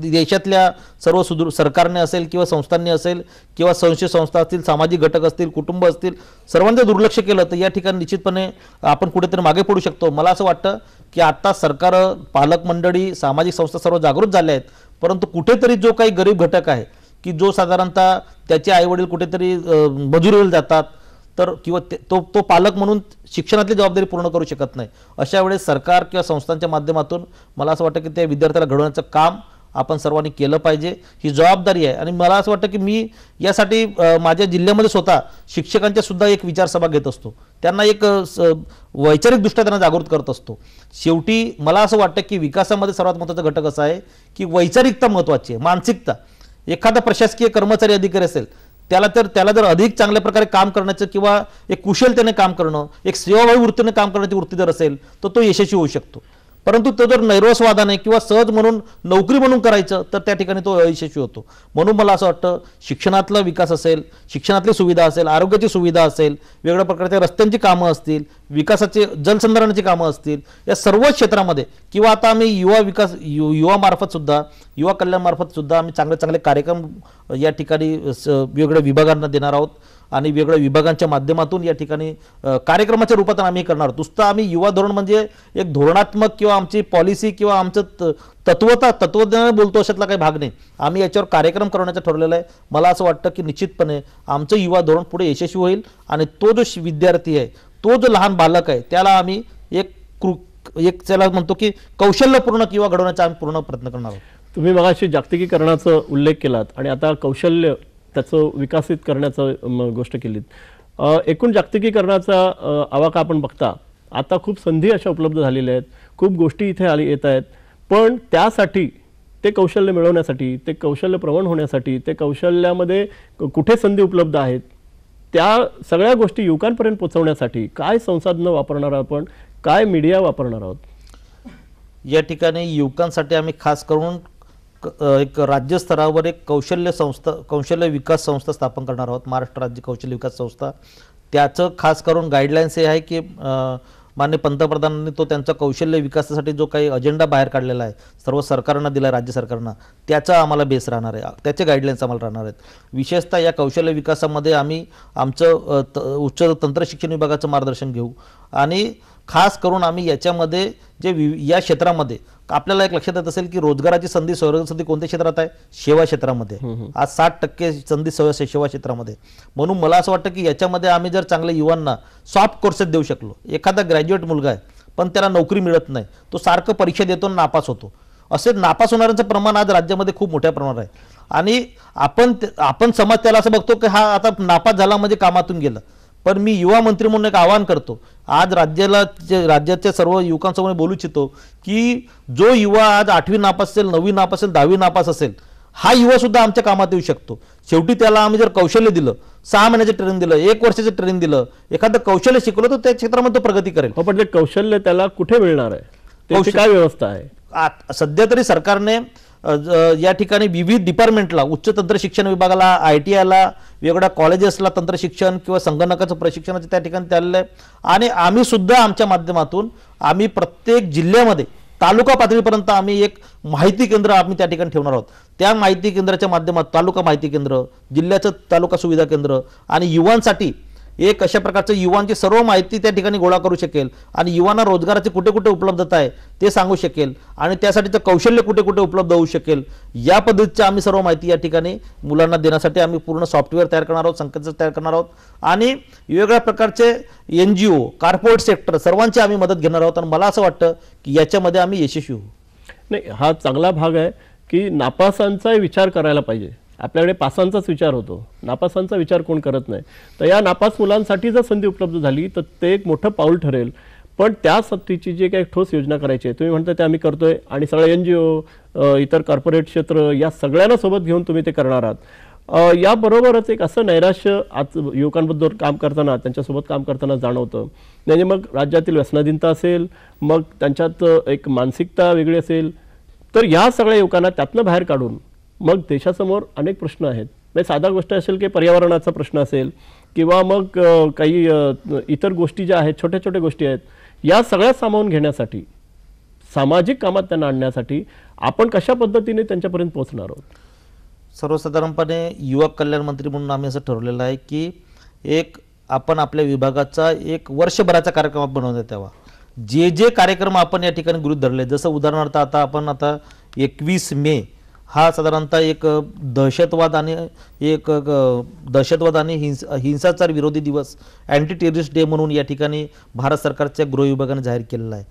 देशातल्या सर्व सरकारने असेल किंवा संस्थांनी असेल किंवा स्वयंसेवी संस्था असतील, सामाजिक घटक असतील, कुटुंब असतील, सर्वांचं दुर्लक्ष केलं तर या ठिकाणी निश्चितपणे आपण कुठेतरी मागे पडू शकतो. मला असं वाटतं की आता सरकार, पालक मंडळी, सामाजिक संस्था सर्व जागृत झाल्या आहेत, परंतु कुठेतरी जो काही गरीब घटक आहे की जो साधारणतः त्याचे आईवडील कुठेतरी मजुरीवर जातात तर किंवा तो पालक म्हणून शिक्षणातली जबाबदारी पूर्ण करू शकत नाही, अशा वेळेस सरकार किंवा संस्थांच्या माध्यमातून मला असं वाटतं की त्या विद्यार्थ्याला घडवण्याचं काम आपण सर्वांनी केलं पाहिजे. ही जबाबदारी आहे. आणि मला असं वाटतं की मी यासाठी माझ्या जिल्ह्यामध्ये स्वतः शिक्षकांच्या सुद्धा एक विचारसभा घेत असतो, त्यांना एक वैचारिकदृष्ट्या त्यांना जागृत करत असतो. शेवटी मला असं वाटतं की विकासामध्ये सर्वात महत्त्वाचा घटक असा आहे की वैचारिकता महत्त्वाची आहे, मानसिकता. एखादा प्रशासकीय कर्मचारी अधिकारी असेल त्याला जर अधिक चांगल्या प्रकारे काम करण्याचं किंवा एक कुशलतेने काम करणं, एक सेवाभावी वृत्तीने काम करण्याची वृत्ती जर असेल तर तो यशस्वी होऊ शकतो. परंतु तो जर नैरोस्वादाने किंवा सहज म्हणून नोकरी म्हणून करायचं तर त्या ठिकाणी तो अयशस्वी होतो. म्हणून मला असं वाटतं शिक्षणातला विकास असेल, शिक्षणातली सुविधा असेल, आरोग्याची सुविधा असेल, वेगवेगळ्या प्रकारच्या रस्त्यांची कामं असतील, विकासाचे जलसंधारणाची कामं असतील, या सर्व क्षेत्रामध्ये किंवा आता आम्ही युवामार्फत सुद्धा, युवा कल्याणमार्फत सुद्धा आम्ही चांगले चांगले कार्यक्रम या ठिकाणी वेगवेगळ्या विभागांना देणार आहोत आणि वेगवेगळ्या विभागांच्या माध्यमातून या ठिकाणी कार्यक्रमाच्या रूपात आम्ही करणार आहोत. नुसतं आम्ही युवा धोरण म्हणजे एक धोरणात्मक किंवा आमची पॉलिसी किंवा आमचं तत्वज्ञान बोलतो अशातला काही भाग नाही. आम्ही याच्यावर कार्यक्रम करण्याचं ठरलेलं आहे. मला असं वाटतं की निश्चितपणे आमचं युवा धोरण पुढे यशस्वी होईल आणि तो जो विद्यार्थी आहे, तो जो लहान बालक आहे, त्याला आम्ही एक त्याला म्हणतो की कौशल्यपूर्ण किंवा घडवण्याचा आम्ही पूर्ण प्रयत्न करणार आहोत. तुम्ही मगाशी जागतिकीकरणाचा उल्लेख केलात आणि आता कौशल्य त्याचं विकसित करण्याचं गोष्ट केलीत. एकूण जागतिकीकरणाचा आवाका आपण बघता आता खूप संधी अशा उपलब्ध झालेल्या आहेत, खूप गोष्टी इथे येत आहेत, पण त्यासाठी ते कौशल्य मिळवण्यासाठी, ते कौशल्य प्रवण होण्यासाठी, ते कौशल्यामध्ये कुठे संधी उपलब्ध आहेत त्या सगळ्या गोष्टी युवकांपर्यंत पोहोचवण्यासाठी काय संसाधनं वापरणार आहोत, आपण काय मीडिया वापरणार आहोत? या ठिकाणी युवकांसाठी आम्ही खास करून एक राज्य स्तरावर एक कौशल्य विकास संस्था स्थापन करणार आहोत, महाराष्ट्र राज्य कौशल्य विकास संस्था. त्याचं खास करून गाईडलाईन्स हे आहे की माननीय पंतप्रधानांनी तो त्यांचा कौशल्य विकासासाठी जो काही अजेंडा बाहेर काढलेला आहे, सर्व सरकारांना दिला, राज्य सरकारना, त्याचा आम्हाला बेस राहणार आहे, त्याचे गाईडलाईन्स आम्हाला राहणार आहेत. विशेषतः या कौशल्य विकासामध्ये आम्ही आमचं उच्च तंत्र शिक्षण विभागाचं मार्गदर्शन घेऊ आणि खास करून आम्ही याच्यामध्ये या क्षेत्रामध्ये आपल्याला एक लक्षात येत असेल की रोजगाराची संधी, संधी कोणत्या क्षेत्रात आहे? सेवा क्षेत्रामध्ये. आज 60% संधी सेवा क्षेत्रामध्ये. म्हणून मला असं वाटतं की याच्यामध्ये आम्ही जर चांगल्या युवांना सॉफ्ट कोर्सेस देऊ शकलो, एखादा ग्रॅज्युएट मुलगा आहे पण त्याला नोकरी मिळत नाही, तो सारखं परीक्षा देतो आणि नापास होतो, असे नापास होणाऱ्यांचं प्रमाण आज राज्यामध्ये खूप मोठ्या प्रमाणात आहे. आणि आपण समाज त्याला असं बघतो की हा आता नापास झाला म्हणजे कामातून गेला. पण मी युवा मंत्री म्हणून एक आवाहन करतो, आज राज्याच्या सर्व युवकांसमोर बोलू इच्छितो की जो युवा आज 8वी नापास असेल, 9वी नापास असेल, 10वी नापास असेल, हा युवा सुद्धा आमच्या कामात येऊ शकतो. शेवटी त्याला आम्ही जर कौशल्य दिलं, 6 महिन्याचं ट्रेनिंग दिलं, 1 वर्षाचं ट्रेनिंग दिलं, एखादं कौशल्य शिकवलं तर त्या क्षेत्रामध्ये तो प्रगती करेल. पण ते कौशल्य त्याला कुठे मिळणार आहे, त्याची काय व्यवस्था आहे? सध्या तरी सरकारने या ठिकाणी विविध डिपार्टमेंटला, उच्च तंत्र शिक्षण विभागाला, ITIला, वेगवेगळ्या कॉलेजेसला तंत्र शिक्षण किंवा संगणकाचं प्रशिक्षणाचं त्या ठिकाणी चाललं आहे. आणि आम्ही सुद्धा आमच्या माध्यमातून आम्ही प्रत्येक जिल्ह्यामध्ये तालुका पातळीपर्यंत आम्ही एक माहिती केंद्र आम्ही त्या ठिकाणी ठेवणार आहोत. त्या माहिती केंद्राच्या माध्यमातून तालुका माहिती केंद्र, जिल्ह्याचं तालुका सुविधा केंद्र आणि युवांसाठी एक अशा प्रकारचं युवांची सर्व माहिती त्या ठिकाणी गोळा करू शकेल आणि युवांना रोजगाराची कुठे कुठे उपलब्धता आहे ते सांगू शकेल आणि त्यासाठीचं कौशल्य कुठे कुठे उपलब्ध होऊ शकेल, या पद्धतीची आम्ही सर्व माहिती या ठिकाणी मुलांना देण्यासाठी आम्ही पूर्ण सॉफ्टवेअर तयार करणार आहोत, संकेतस्थळ तयार करणार आहोत आणि वेगवेगळ्या प्रकारचे NGO, कॉर्पोरेट सेक्टर सर्वांची आम्ही मदत घेणार आहोत. आणि मला असं वाटतं की याच्यामध्ये आम्ही यशस्वी होऊ. नाही, हा चांगला भाग आहे की नापासांचाही विचार करायला पाहिजे. आपल्याकडे पासांचाच विचार होतो, नापासांचा विचार कोण करत नाही. तर या नापास मुलांसाठी जर संधी उपलब्ध झाली तर ते एक मोठं पाऊल ठरेल. पण त्यासाठीची जी काही ठोस योजना करायची आहे, तुम्ही म्हणता ते आम्ही करतोय आणि सगळे NGO, इतर कॉर्पोरेट क्षेत्र या सगळ्यांना सोबत घेऊन तुम्ही ते करणार आहात. याबरोबरच एक असं नैराश्य आज युवकांबद्दल काम करताना, त्यांच्यासोबत काम करताना जाणवतं. म्हणजे मग राज्यातील व्यसनाधीनता असेल, मग त्यांच्यात एक मानसिकता वेगळी असेल, तर या सगळ्या युवकांना त्यातनं बाहेर काढून मग देशासमोर अनेक प्रश्न आहेत. म्हणजे साधा गोष्ट असेल की पर्यावरणाचा प्रश्न असेल किंवा मग काही इतर गोष्टी ज्या आहेत, छोट्या छोट्या गोष्टी आहेत, या सगळ्या सामावून घेण्यासाठी, सामाजिक कामात त्यांना आणण्यासाठी आपण कशा पद्धतीने त्यांच्यापर्यंत पोहोचणार आहोत? सर्वसाधारणपणे युवा कल्याण मंत्री म्हणून आम्ही असं ठरवलेलं आहे की आपण आपल्या विभागाचा एक वर्षभराचा कार्यक्रम बनवण्यात यावा. जे कार्यक्रम आपण या ठिकाणी गृहीत धरले, जसं उदाहरणार्थ आता 21 मे हा साधारणतः एक दहशतवाद आणि हिंसाचार विरोधी दिवस, अँटी टेररिस्ट डे म्हणून या ठिकाणी भारत सरकारच्या गृह विभागाने जाहीर केलेला आहे.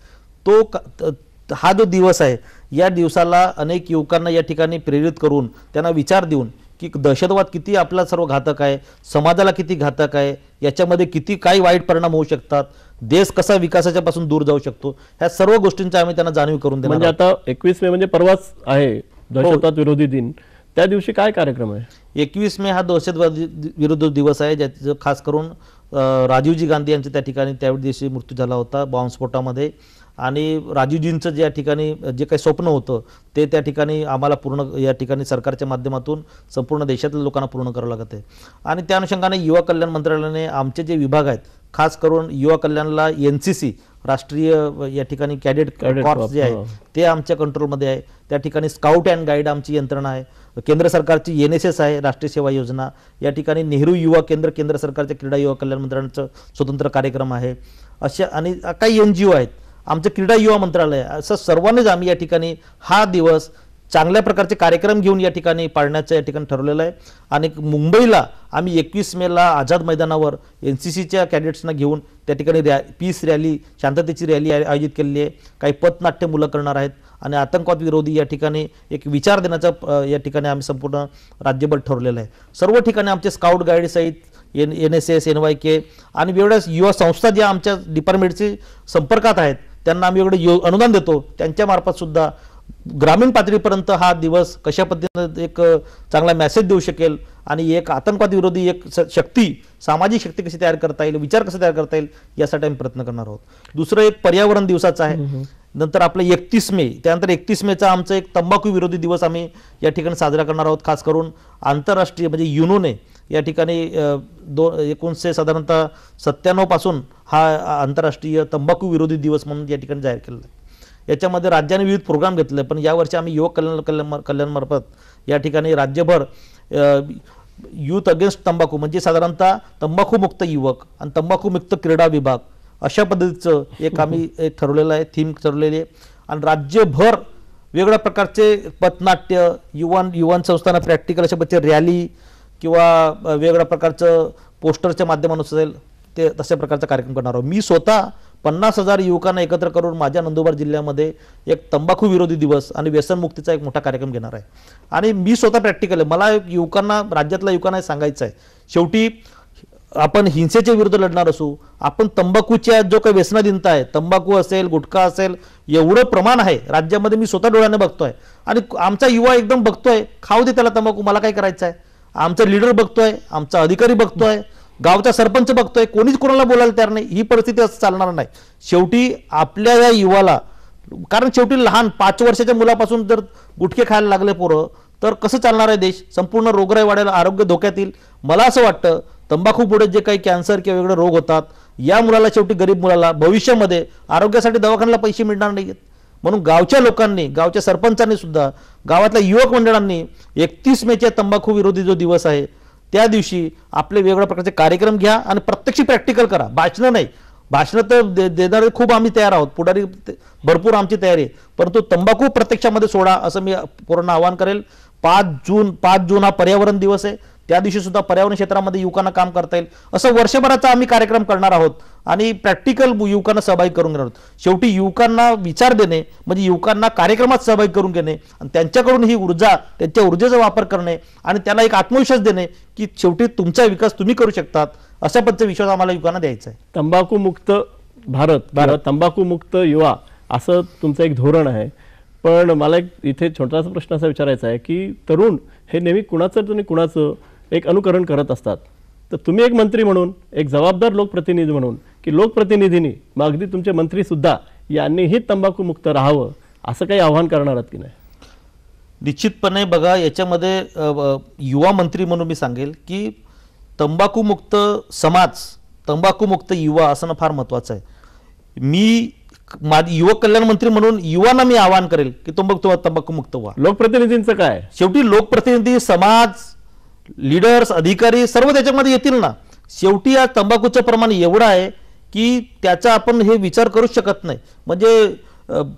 हा जो दिवस आहे, या दिवसाला अनेक युवकांना या ठिकाणी प्रेरित करून त्यांना विचार देऊन की दहशतवाद किती आपला सर्व घातक आहे, समाजाला किती घातक आहे, याच्यामध्ये किती काय वाईट परिणाम होऊ शकतात, देश कसा विकासाच्या पासून दूर जाऊ शकतो, ह्या सर्व गोष्टींची आम्ही त्यांना जाणीव करून देणार. म्हणजे आता 21 मे म्हणजे परवाच आहे दहशतवाद विरोधी दिन. त्या दिवशी काय कार्यक्रम आहे? 21 मे हा दहशतवाद विरोधी दिवस आहे, ज्याचं खास करून राजीवजी गांधी यांच्या त्या ठिकाणी त्या दिवशी मृत्यू झाला होता बॉम्बस्फोटामध्ये. आणि राजीवजींचं ज्या ठिकाणी जे काही स्वप्न होतं ते त्या ठिकाणी आम्हाला पूर्ण या ठिकाणी सरकारच्या माध्यमातून संपूर्ण देशातल्या लोकांना पूर्ण करावं लागत आहे. आणि त्या अनुषंगाने युवा कल्याण मंत्रालयाने आमचे जे विभाग आहेत, खास करून युवा कल्याणला NCC राष्ट्रीय या ठिकाणी कॅडेट कॉर्प्स जे आहे ते आमच्या कंट्रोलमध्ये आहे. त्या ठिकाणी स्काउट अँड गाईड आमची यंत्रणा आहे. केंद्र सरकारची NSS आहे, राष्ट्रीय सेवा योजना. या ठिकाणी नेहरू युवा केंद्र सरकारच्या क्रीडा युवा कल्याण मंत्रालयाचं स्वतंत्र कार्यक्रम आहे. अशा आणि काही NGO आहेत, आमचं क्रीडा युवा मंत्रालय. असं सर्वांनीच आम्ही या ठिकाणी हा दिवस चांगल्या प्रकारचे कार्यक्रम घेऊन या ठिकाणी पाळण्याचं या ठिकाणी ठरवलेलं आहे. आणि मुंबईला आम्ही 21 मेला आझाद मैदानावर NCCच्या कॅडेट्सना घेऊन त्या ठिकाणी पीस रॅली, शांततेची रॅली आयोजित केलेली आहे. काही पथनाट्य मुलं करणार आहेत आणि आतंकवाद विरोधी या ठिकाणी एक विचार देण्याचा या ठिकाणी आम्ही संपूर्ण राज्यभर ठरवलेलं आहे. सर्व ठिकाणी आमचे स्काउट गाईड सहित NSS, NYK आणि वेगवेगळ्या युवा संस्था ज्या आमच्या डिपार्टमेंटचे संपर्कात आहेत त्यांना आम्ही एवढं अनुदान देतो. त्यांच्या मार्फत सुद्धा ग्रामीण पातळीपर्यंत हा दिवस कशा पद्धतीने एक चांगला मेसेज देऊ शकेल आणि एक आतंकवाद विरोधी एक शक्ती, सामाजिक शक्ती कशी तयार करता येईल, विचार कसा तयार करता येईल, यासाठी आम्ही प्रयत्न करणार आहोत. दुसरं एक पर्यावरण दिवसाचं आहे. नंतर आपलं 31 मे, त्यानंतर 31 मेचा आमचं एक तंबाखू विरोधी दिवस आम्ही या ठिकाणी साजरा करणार आहोत. खास करून आंतरराष्ट्रीय म्हणजे युनोने या ठिकाणी 1997 पासून हा आंतरराष्ट्रीय तंबाखू विरोधी दिवस म्हणून या ठिकाणी जाहीर केलेला आहे. याच्यामध्ये राज्याने विविध प्रोग्राम घेतले, पण यावर्षी आम्ही युवक कल्याणमार्फत या ठिकाणी राज्यभर युथ अगेन्स्ट तंबाखू म्हणजे साधारणतः तंबाखूमुक्त युवक आणि तंबाखूमुक्त क्रीडा विभाग अशा पद्धतीचं एक आम्ही ठरवलेलं आहे, थीम ठरवलेली आहे. आणि राज्यभर वेगवेगळ्या प्रकारचे पथनाट्य, युवान संस्थांना प्रॅक्टिकल अशा पद्धतीचे रॅली किंवा वेगवेगळ्या प्रकारचं पोस्टरच्या माध्यमातून असेल ते तशा प्रकारचा कार्यक्रम करणार आहोत. मी स्वतः 50,000 युवकांना एकत्र करून माझ्या नंदुरबार जिल्ह्यामध्ये एक तंबाखू विरोधी दिवस आणि व्यसनमुक्तीचा एक मोठा कार्यक्रम घेणार आहे. आणि मी स्वतः प्रॅक्टिकल आहे. मला युवकांना, राज्यातल्या युवकांना सांगायचं आहे, शेवटी आपण हिंसेच्या विरुद्ध लढणार असू, आपण तंबाखूच्या जो काही व्यसनाधीनता आहे, तंबाखू असेल, गुटखा असेल, एवढं प्रमाण आहे राज्यामध्ये, मी स्वतः डोळ्याने बघतोय. आणि आमचा युवा एकदम बघतोय, खाऊ दे त्याला तंबाखू, मला काय करायचं आहे. आमचा लीडर बघतोय, आमचा अधिकारी बघतोय, गावचा सरपंच बघतोय, कोणीच कोणाला बोलायला तयार नाही. ही परिस्थिती असं चालणार नाही. शेवटी आपल्या या युवाला, कारण शेवटी लहान 5 वर्षाच्या मुलापासून जर गुटखे खायला लागले पोरं, तर कसं चालणार आहे देश. संपूर्ण रोगराई वाढेल, आरोग्य धोक्यात येईल. मला असं वाटतं तंबाखू पुढे जे काही कॅन्सर किंवा वेगळे रोग होतात, या मुलाला, शेवटी गरीब मुलाला भविष्यामध्ये आरोग्यासाठी दवाखान्याला पैसे मिळणार नाहीत. म्हणून गावच्या लोकांनी, गावच्या सरपंचांनी सुद्धा, गावातल्या युवक मंडळांनी 31 मेच्या तंबाखू विरोधी जो दिवस आहे त्या दिवशी आपले वेगवेगळ्या प्रकारचे कार्यक्रम घ्या आणि प्रत्यक्ष प्रॅक्टिकल करा. भाषणं नाही, भाषणं तर देणारे खूप आम्ही तयार आहोत, पुढारी भरपूर आमची तयारी आहे, परंतु तंबाखू प्रत्यक्षामध्ये सोडा असं मी पूर्ण आवाहन करेल. 5 जून हा पर्यावरण दिवस आहे. त्या दिवशी सुद्धा पर्यावरण क्षेत्रामध्ये युवकांना काम करता येईल असं वर्षभराचा आम्ही कार्यक्रम करणार आहोत आणि प्रॅक्टिकल युवकांना सहभागी करून घेणार आहोत. शेवटी युवकांना विचार देणे म्हणजे युवकांना कार्यक्रमात सहभागी करून घेणे आणि त्यांच्याकडून ही ऊर्जा, त्यांच्या ऊर्जेचा वापर करणे आणि त्याला एक आत्मविश्वास देणे की शेवटी तुमचा विकास तुम्ही करू शकतात, अशा पद्धतीचा विश्वास आम्हाला युवकांना द्यायचा आहे. तंबाखू मुक्त भारत, तंबाखू मुक्त युवा असं तुमचं एक धोरण आहे. पण मला एक इथे छोटासा प्रश्न असा विचारायचा आहे की तरुण हे नेहमी कुणाचं एक अनुकरण करत असतात. तर तुम्ही एक मंत्री म्हणून, एक जबाबदार लोकप्रतिनिधी म्हणून की लोकप्रतिनिधींनी मग अगदी तुमचे मंत्री सुद्धा यांनीही तंबाखू मुक्त राहावं असं काही आव्हान करणार आहात की नाही? निश्चितपणे बघा, याच्यामध्ये युवा मंत्री म्हणून मी सांगेल की तंबाखूमुक्त समाज, तंबाखूमुक्त युवा असणं फार महत्त्वाचं आहे. मी युवक कल्याण मंत्री म्हणून युवांना मी आवाहन करेल की तंबाखूमुक्त व्हा. लोकप्रतिनिधींचं काय? शेवटी लोकप्रतिनिधी, समाज, लीडर्स, अधिकारी सर्व त्याच्यामध्ये येतील ना. शेवटी या तंबाखूचं प्रमाण एवढं आहे की त्याचा आपण हे विचार करूच शकत नाही. म्हणजे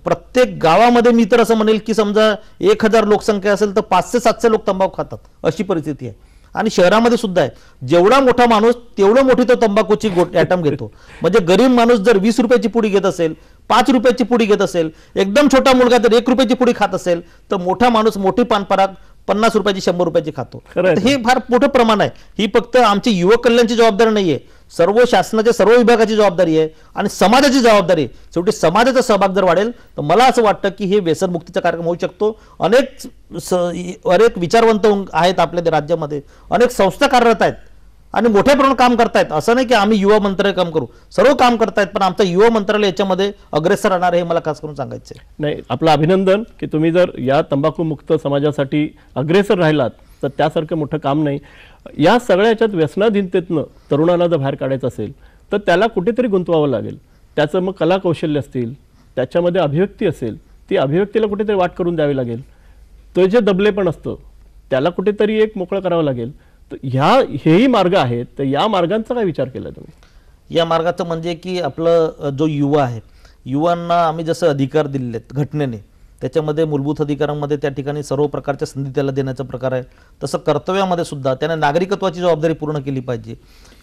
प्रत्येक गावामध्ये मी तर असं म्हणेल की समजा 1000 लोकसंख्या असेल तर 500-700 लोक तंबाखू खातात, अशी परिस्थिती आहे. आणि शहरामध्ये सुद्धा आहे. जेवढा मोठा माणूस तेवढं मोठी तो तंबाखूची ॲटम घेतो. म्हणजे गरीब माणूस जर 20 रुपयाची पुडी घेत असेल, 5 रुपयाची पुडी घेत असेल, एकदम छोटा मुलगा जर 1 रुपयाची पुडी खात असेल, तर मोठा माणूस मोठी पानपराग 50 रुपयाची 100 रुपयाची खातो. हे फार मोठं प्रमाण आहे. ही फक्त आमची युवक कल्याणची जबाबदारी नाहीये, सर्व शासनाच्या सर्व विभागाची जबाबदारी आहे आणि समाजाची जबाबदारी. शेवटी समाजाचा सहभाग जर वाढेल तर मला असं वाटतं की हे व्यसनमुक्तीचा कार्यक्रम होऊ शकतो. अनेक विचारवंत आहेत आपल्या राज्यामध्ये, अनेक संस्था कार्यरत आहेत आणि मोठ्या प्रमाणात काम करतायत. असं नाही की आम्ही युवा मंत्रालय काम करू, सर्व काम करतायत, पण आमचं युवा मंत्रालय याच्यामध्ये अग्रेसर राहणार हे मला खास करून सांगायचं आहे. नाही, आपलं अभिनंदन की तुम्ही जर या तंबाखू मुक्त समाजासाठी अग्रेसर राहिलात तर त्यासारखं मोठं काम नाही. या सगळ्या याच्यात व्यसनाधीनतेतनं तरुणांना जर बाहेर काढायचं असेल तर त्याला कुठेतरी गुंतवावं लागेल. त्याचं मग कला कौशल्य असतील, त्याच्यामध्ये अभिव्यक्ती असेल, ती अभिव्यक्तीला कुठेतरी वाट करून द्यावी लागेल. तो जे दबले पण असतं त्याला कुठेतरी एक मोकळं करावं लागेल. तर हेही मार्ग आहेत, तर या मार्गांचा काय विचार केला तुम्ही? या मार्गाचं म्हणजे की आपलं जो युवा आहे, युवांना आम्ही जसं अधिकार दिलेले आहेत घटनेने, त्याच्यामध्ये मूलभूत अधिकारांमध्ये त्या ठिकाणी सर्व प्रकारच्या संधी त्याला देण्याचा प्रकार आहे. तसं कर्तव्यामध्ये सुद्धा त्याने नागरिकत्वाची जबाबदारी पूर्ण केली पाहिजे.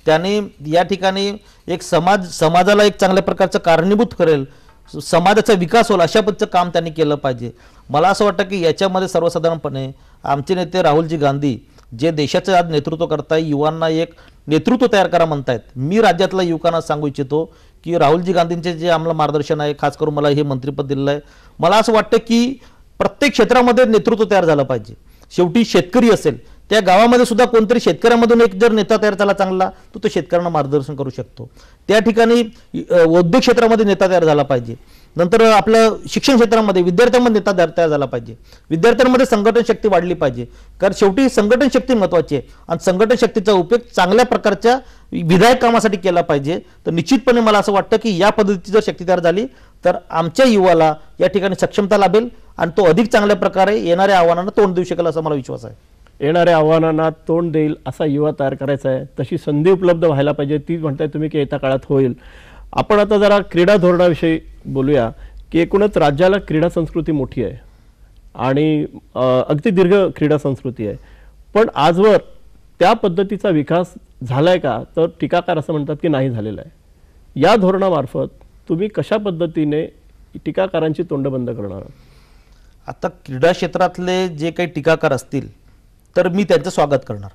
त्याने या ठिकाणी एक समाजाला एक चांगल्या प्रकारचं कारणीभूत करेल, समाजाचा विकास होईल अशा पद्धतीचं काम त्यांनी केलं पाहिजे. मला असं वाटतं की याच्यामध्ये सर्वसाधारणपणे आमचे नेते राहुलजी गांधी जे देशाचं आज नेतृत्व करताय, युवांना एक नेतृत्व तयार करा म्हणतायत. मी राज्यातल्या युवकांना सांगू इच्छितो की राहुलजी गांधींचे जे आम्हाला मार्गदर्शन आहे, खास करून मला हे मंत्रिपद दिलेलं आहे, मला असं वाटतं की प्रत्येक क्षेत्रामध्ये नेतृत्व तयार झालं पाहिजे. शेवटी शेतकरी असेल, त्या गावामध्ये सुद्धा कोणतरी शेतकऱ्यांमधून एक जर नेता तयार झाला चांगला, तर तो शेतकऱ्यांना मार्गदर्शन करू शकतो. त्या ठिकाणी उद्योग क्षेत्रामध्ये नेता तयार झाला पाहिजे. नंतर आपलं शिक्षण क्षेत्रामध्ये विद्यार्थ्यांमध्ये नेता तयार झाला पाहिजे. विद्यार्थ्यांमध्ये संघटन शक्ती वाढली पाहिजे, कारण शेवटी संघटन शक्ती महत्त्वाची आहे आणि संघटन शक्तीचा उपयोग चांगल्या प्रकारच्या विधायक कामासाठी केला पाहिजे. तर निश्चितपणे मला असं वाटतं की या पद्धतीची जर शक्ती तयार झाली तर आमच्या युवाला या ठिकाणी सक्षमता लाभेल आणि तो अधिक चांगल्या प्रकारे येणाऱ्या आव्हानांना तोंड देऊ शकेल असा मला विश्वास आहे. येणाऱ्या आव्हानांना तोंड देईल असा युवा तयार करायचा आहे, तशी संधी उपलब्ध व्हायला पाहिजे. ती म्हणताय तुम्ही की येत्या काळात होईल. आपण आता जरा क्रीडा धोरणाविषयी बोलूया की एकूणच राज्याला क्रीडा संस्कृती मोठी आहे आणि अगदी दीर्घ क्रीडा संस्कृती आहे, पण आजवर त्या पद्धतीचा विकास झालाय का? तर टीकाकार असं म्हणतात की नाही झालेला आहे. या धोरणामार्फत तुम्ही कशा पद्धतीने टीकाकारांची तोंड बंद करणार आहात? आता क्रीडा क्षेत्रातले जे काही टीकाकार असतील तर मी त्यांचं स्वागत करणार,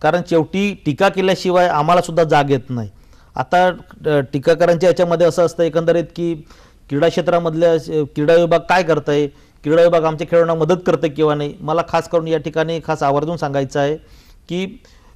कारण शेवटी टीका केल्याशिवाय आम्हाला सुद्धा जाग येत नाही. आता टीकाकारांच्या याच्यामध्ये असं असतं एकंदरीत की क्रीडा क्षेत्रामधल्या क्रीडा विभाग काय करतंय, क्रीडा विभाग आमच्या खेळाडूंना मदत करते किंवा नाही. मला खास करून या ठिकाणी खास आवर्जून सांगायचं आहे की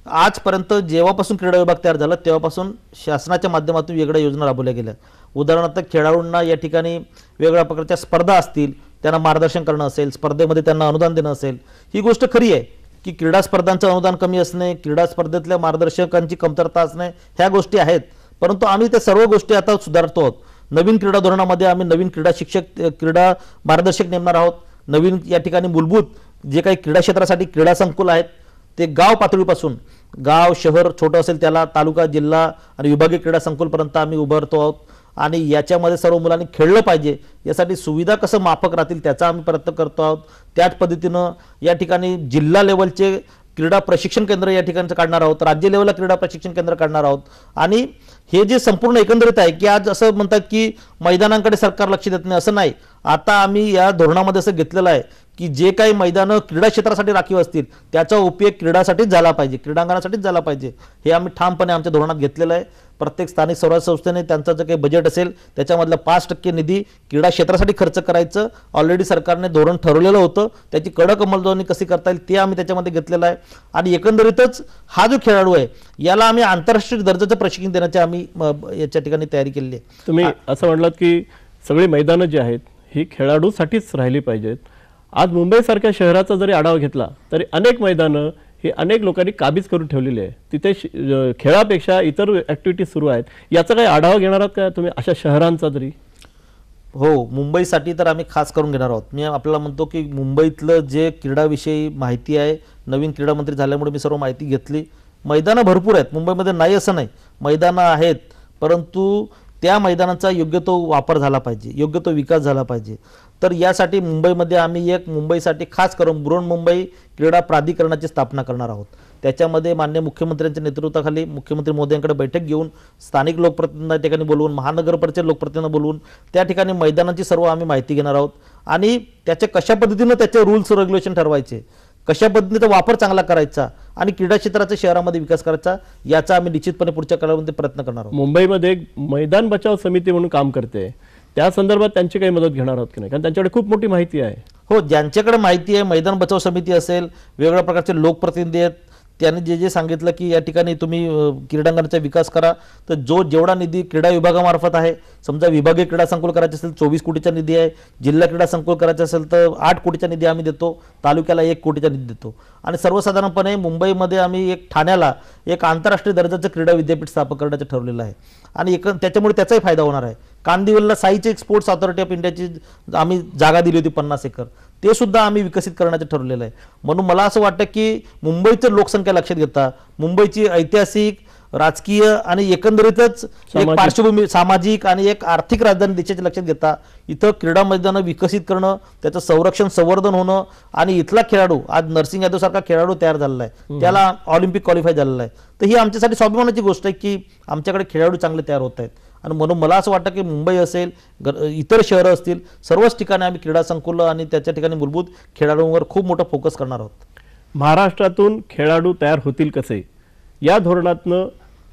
आजपर्यंत जेव्हापासून क्रीडा विभाग तयार झाला तेव्हापासून शासनाच्या माध्यमातून वेगळ्या योजना राबवल्या गेल्या. उदाहरणार्थ खेळाडूंना या ठिकाणी वेगळ्या प्रकारच्या स्पर्धा असतील, त्यांना मार्गदर्शन करणं असेल, स्पर्धेमध्ये त्यांना अनुदान देणं असेल. ही गोष्ट खरी आहे की क्रीडा स्पर्धांचं अनुदान कमी असणे, क्रीडा स्पर्धेतल्या मार्गदर्शकांची कमतरता असणे ह्या गोष्टी आहेत, परंतु आम्ही त्या सर्व गोष्टी आता सुधारतो आहोत. नवीन क्रीडा धोरणामध्ये आम्ही नवीन क्रीडा शिक्षक, क्रीडा मार्गदर्शक नेमणार आहोत. नवीन या ठिकाणी मूलभूत जे काही क्रीडा क्षेत्रासाठी क्रीडा संकुल आहेत ते गाव पातळीपासून, गाव शहर छोटं असेल त्याला तालुका, जिल्हा आणि विभागीय क्रीडा संकुलपर्यंत आम्ही उभारतो आहोत. आणि याच्यामध्ये सर्व मुलांनी खेळलं पाहिजे यासाठी सुविधा कसं माफक राहतील त्याचा आम्ही प्रयत्न करतो आहोत. त्याच पद्धतीनं या ठिकाणी जिल्हा लेवलचे क्रीडा प्रशिक्षण केंद्र या ठिकाणचं काढणार आहोत, राज्य लेवलला क्रीडा प्रशिक्षण केंद्र काढणार आहोत. आणि हे जे संपूर्ण एकंदरीत आहे की आज असं म्हणतात की मैदानांकडे सरकार लक्ष देत नाही, असं नाही. आता आम्ही या धोरणामध्ये असं घेतलेलं आहे की जे काही मैदानं क्रीडा क्षेत्रासाठी राखीव असतील त्याचा उपयोग क्रीडासाठीच झाला पाहिजे, क्रीडांगणासाठीच झाला पाहिजे, हे आम्ही ठामपणे आमच्या धोरणात घेतलेलं आहे. प्रत्येक स्थानिक स्वराज्य संस्थेने त्यांचं जे काही बजेट असेल त्याच्यामधला 5% निधी क्रीडा क्षेत्रासाठी खर्च करायचं ऑलरेडी सरकारने धोरण ठरवलेलं होतं. त्याची कडक अंमलबजावणी कशी करता येईल ते आम्ही त्याच्यामध्ये घेतलेलं आहे. आणि एकंदरीतच हा जो खेळाडू आहे याला आम्ही आंतरराष्ट्रीय दर्जाचं प्रशिक्षण देण्याची आम्ही याच्या ठिकाणी तयारी केलेली आहे. तुम्ही असं म्हटलात की सगळी मैदानं जी आहेत ही खेळाडूसाठीच राहिली पाहिजेत. आज मुंबईसारख्या शहराचा जरी आढावा घेतला तरी अनेक मैदानं हे अनेक लोकांनी काबीज करून ठेवलेली आहे. तिथे खेळापेक्षा इतर ॲक्टिव्हिटी सुरू आहेत. याचा काही आढावा घेणार आहात का तुम्ही अशा शहरांचा तरी? हो, मुंबईसाठी तर आम्ही खास करून घेणार आहोत. मी आपल्याला म्हणतो की मुंबईतलं जे क्रीडाविषयी माहिती आहे, नवीन क्रीडा मंत्री झाल्यामुळे मी सर्व माहिती घेतली. मैदानं भरपूर आहेत मुंबईमध्ये, नाही असं नाही, मैदानं आहेत, परंतु त्या मैदानाचा योग्य तो वापर झाला पाहिजे, योग्य तो विकास झाला पाहिजे. तर यासाठी मुंबईमध्ये आम्ही एक मुंबईसाठी खास करून बृहन्मुंबई क्रीडा प्राधिकरणाची स्थापना करणार आहोत. त्याच्यामध्ये माननीय मुख्यमंत्र्यांच्या नेतृत्वाखाली मुख्यमंत्री महोदयांकडे बैठक घेऊन स्थानिक लोकप्रतिनिधी ठिकाणी बोलवून, महानगरपालिकेचे लोकप्रतिनिधी बोलवून त्या ठिकाणी मैदानाची सर्व आम्ही माहिती घेणार आहोत. आणि त्याचे कशा पद्धतीनं त्याचे रूल्स रेग्युलेशन ठरवायचे, कशा पद्धतीचा वापर चांगला करायचा आणि क्रीडा क्षेत्राचा शहरामध्ये विकास करायचा, याचा आम्ही निश्चितपणे पुढच्या काळामध्ये प्रयत्न करणार आहोत. मुंबईमध्ये एक मैदान बचाव समिती म्हणून काम करते, त्या संदर्भात त्यांची काही मदत घेणार आहोत की नाही? कारण त्यांच्याकडे खूप मोठी माहिती आहे. हो, ज्यांच्याकडे माहिती आहे, मैदान बचाव समिती असेल, वेगवेगळ्या प्रकारचे लोकप्रतिनिधी आहेत, त्यांनी जे जे सांगितलं की या ठिकाणी तुम्ही क्रीडांगणाचा विकास करा, तर जेवढा निधी क्रीडा विभागामार्फत आहे, समजा विभागीय क्रीडा संकुल करायचे असेल 24 कोटीचा निधी आहे, जिल्हा क्रीडा संकुल करायचं असेल तर 8 कोटीचा निधी आम्ही देतो, तालुक्याला 1 कोटीचा निधी देतो. आणि सर्वसाधारणपणे मुंबईमध्ये आम्ही ठाण्याला एक आंतरराष्ट्रीय दर्जाचं क्रीडा विद्यापीठ स्थापन करण्याचं ठरवलेलं आहे. आणि त्याच्यामुळे त्याचाही फायदा होणार आहे. कांदिवलीला साईची एक स्पोर्ट्स ऑथॉरिटी ऑफ इंडियाची आम्ही जागा दिली होती 50 एकर, ते सुद्धा आम्ही विकसित करण्याचं ठरवलेलं आहे. म्हणून मला असं वाटतं की मुंबईचं लोकसंख्या लक्षात घेता, मुंबईची ऐतिहासिक, राजकीय आणि एकंदरीतच एक पार्श्वभूमी, सामाजिक आणि एक आर्थिक राजधानी देशाची लक्षात घेता इथं क्रीडा मैदानं विकसित करणं, त्याचं संरक्षण संवर्धन होणं आणि इथला खेळाडू, आज नरसिंग यादव सारखा खेळाडू तयार झालेला आहे, त्याला ऑलिम्पिक क्वालिफाय झालेला आहे, तर ही आमच्यासाठी स्वाभिमानाची गोष्ट आहे की आमच्याकडे खेळाडू चांगले तयार होत आहेत. आणि म्हणून मला असं वाटतं की मुंबई असेल, इतर शहरं असतील, सर्वच ठिकाणी आम्ही क्रीडा संकुल आणि त्याच्या ठिकाणी मूलभूत खेळाडूंवर खूप मोठा फोकस करणार आहोत. महाराष्ट्रातून खेळाडू तयार होतील कसे, या धोरणातनं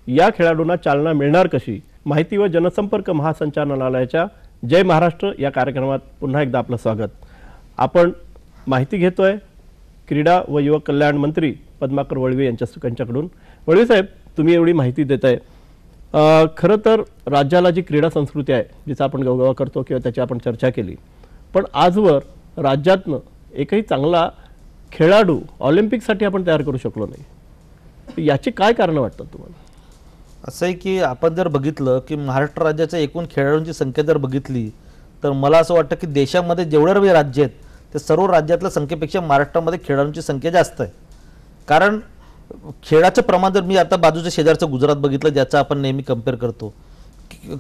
या खेळाडूंना चालना मिळणार कशी, माहिती व जनसंपर्क महासंचालनालयाच्या जय महाराष्ट्र या कार्यक्रमात पुन्हा एकदा आपलं स्वागत. आपण माहिती घेतोय क्रीडा व युवक कल्याण मंत्री पद्माकर वळवे यांच्याकडून. वळवे साहेब, तुम्ही एवढी माहिती देताय, खरं तर राज्याला जी क्रीडा संस्कृती आहे जिचा आपण गवगवा करतो किंवा त्याची आपण चर्चा केली, पण आजवर राज्यातनं एकही चांगला खेळाडू ऑलिम्पिकसाठी आपण तयार करू शकलो नाही. याची काय कारणं वाटतात तुम्हाला? असं आहे की आपण जर बघितलं की महाराष्ट्र राज्याच्या एकूण खेळाडूंची संख्या जर बघितली तर मला असं वाटतं की देशामध्ये जेवढे राज्य आहेत ते सर्व राज्यातल्या संख्येपेक्षा महाराष्ट्रामध्ये खेळाडूंची संख्या जास्त आहे. कारण खेळाचं प्रमाण जर मी आता बाजूच्या शेजारचं गुजरात बघितलं, ज्याचं आपण नेहमी कम्पेअर करतो,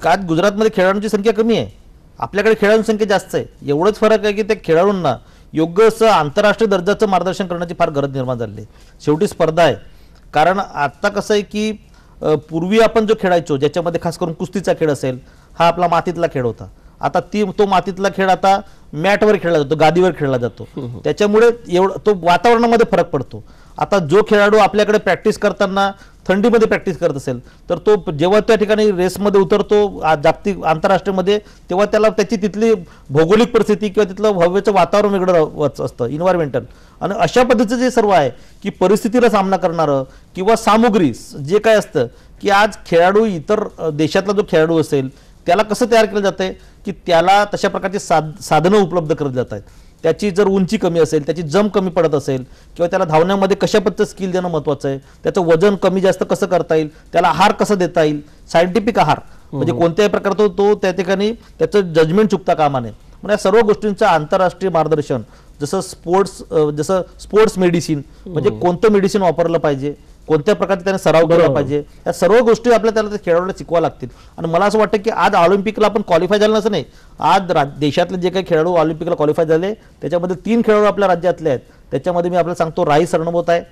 का गुजरातमध्ये खेळाडूंची संख्या कमी आहे, आपल्याकडे खेळाडूंची संख्या जास्त आहे. एवढंच फरक आहे की त्या खेळाडूंना योग्य असं आंतरराष्ट्रीय दर्जाचं मार्गदर्शन करण्याची फार गरज निर्माण झाली आहे. शेवटी स्पर्धा आहे. कारण आता कसं आहे की पूर्वी आपण जो खेळायचो, ज्याच्यामध्ये खास करून कुस्तीचा खेळ असेल, हा आपला मातीतला खेळ होता. आता तो मातीतला खेळ आता मॅटवर खेळला जातो, गादीवर खेळला जातो. त्याच्यामुळे तो वातावरणामध्ये फरक पडतो. आता जो खेळाडू आपल्याकडे प्रॅक्टिस करताना थंडीमध्ये प्रॅक्टिस करत असेल तर तो जेव्हा त्या ठिकाणी रेसमध्ये उतरतो जागतिक आंतरराष्ट्रीयमध्ये, तेव्हा त्याला त्याची तिथली भौगोलिक परिस्थिती किंवा तिथलं हवेचं वातावरण वेगळं असतं, इन्व्हायरमेंटल. आणि अशा पद्धतीचं जे सर्व आहे की परिस्थितीला सामना करणारं किंवा सामुग्री जे काय असतं की आज खेळाडू, इतर देशातला जो खेळाडू असेल त्याला कसं तयार केलं जातं की त्याला तशा प्रकारची साधनं उपलब्ध करत जात आहेत. त्याची जर उंची कमी असेल, त्याची जम कमी पडत असेल किंवा त्याला धावण्यामध्ये कशा पद्धतीचं स्किल देणं महत्त्वाचं आहे, त्याचं वजन कमी जास्त कसं करता येईल, त्याला आहार कसं देता येईल, सायंटिफिक आहार, म्हणजे कोणत्याही प्रकारचा तो त्या ठिकाणी त्याचं जजमेंट चुकता कामा नये. म्हणजे या सर्व गोष्टींचं आंतरराष्ट्रीय मार्गदर्शन, जसं स्पोर्ट्स मेडिसिन, म्हणजे कोणतं मेडिसिन वापरलं पाहिजे, कोणत्या प्रकारचे त्याने सराव केला पाहिजे, या सर्व गोष्टी आपल्याला त्याला खेळाडूला शिकवा लागतील. आणि मला असं वाटतं की आज ऑलिम्पिकला आपण क्वालिफाय झालं नसं नाही, आज देशातले जे काही खेळाडू ऑलिम्पिकला क्वालिफाय झाले त्याच्यामध्ये 3 खेळाडू आपल्या राज्यातले आहेत. त्याच्यामध्ये मी आपल्याला सांगतो, राही सरनोबत आहे,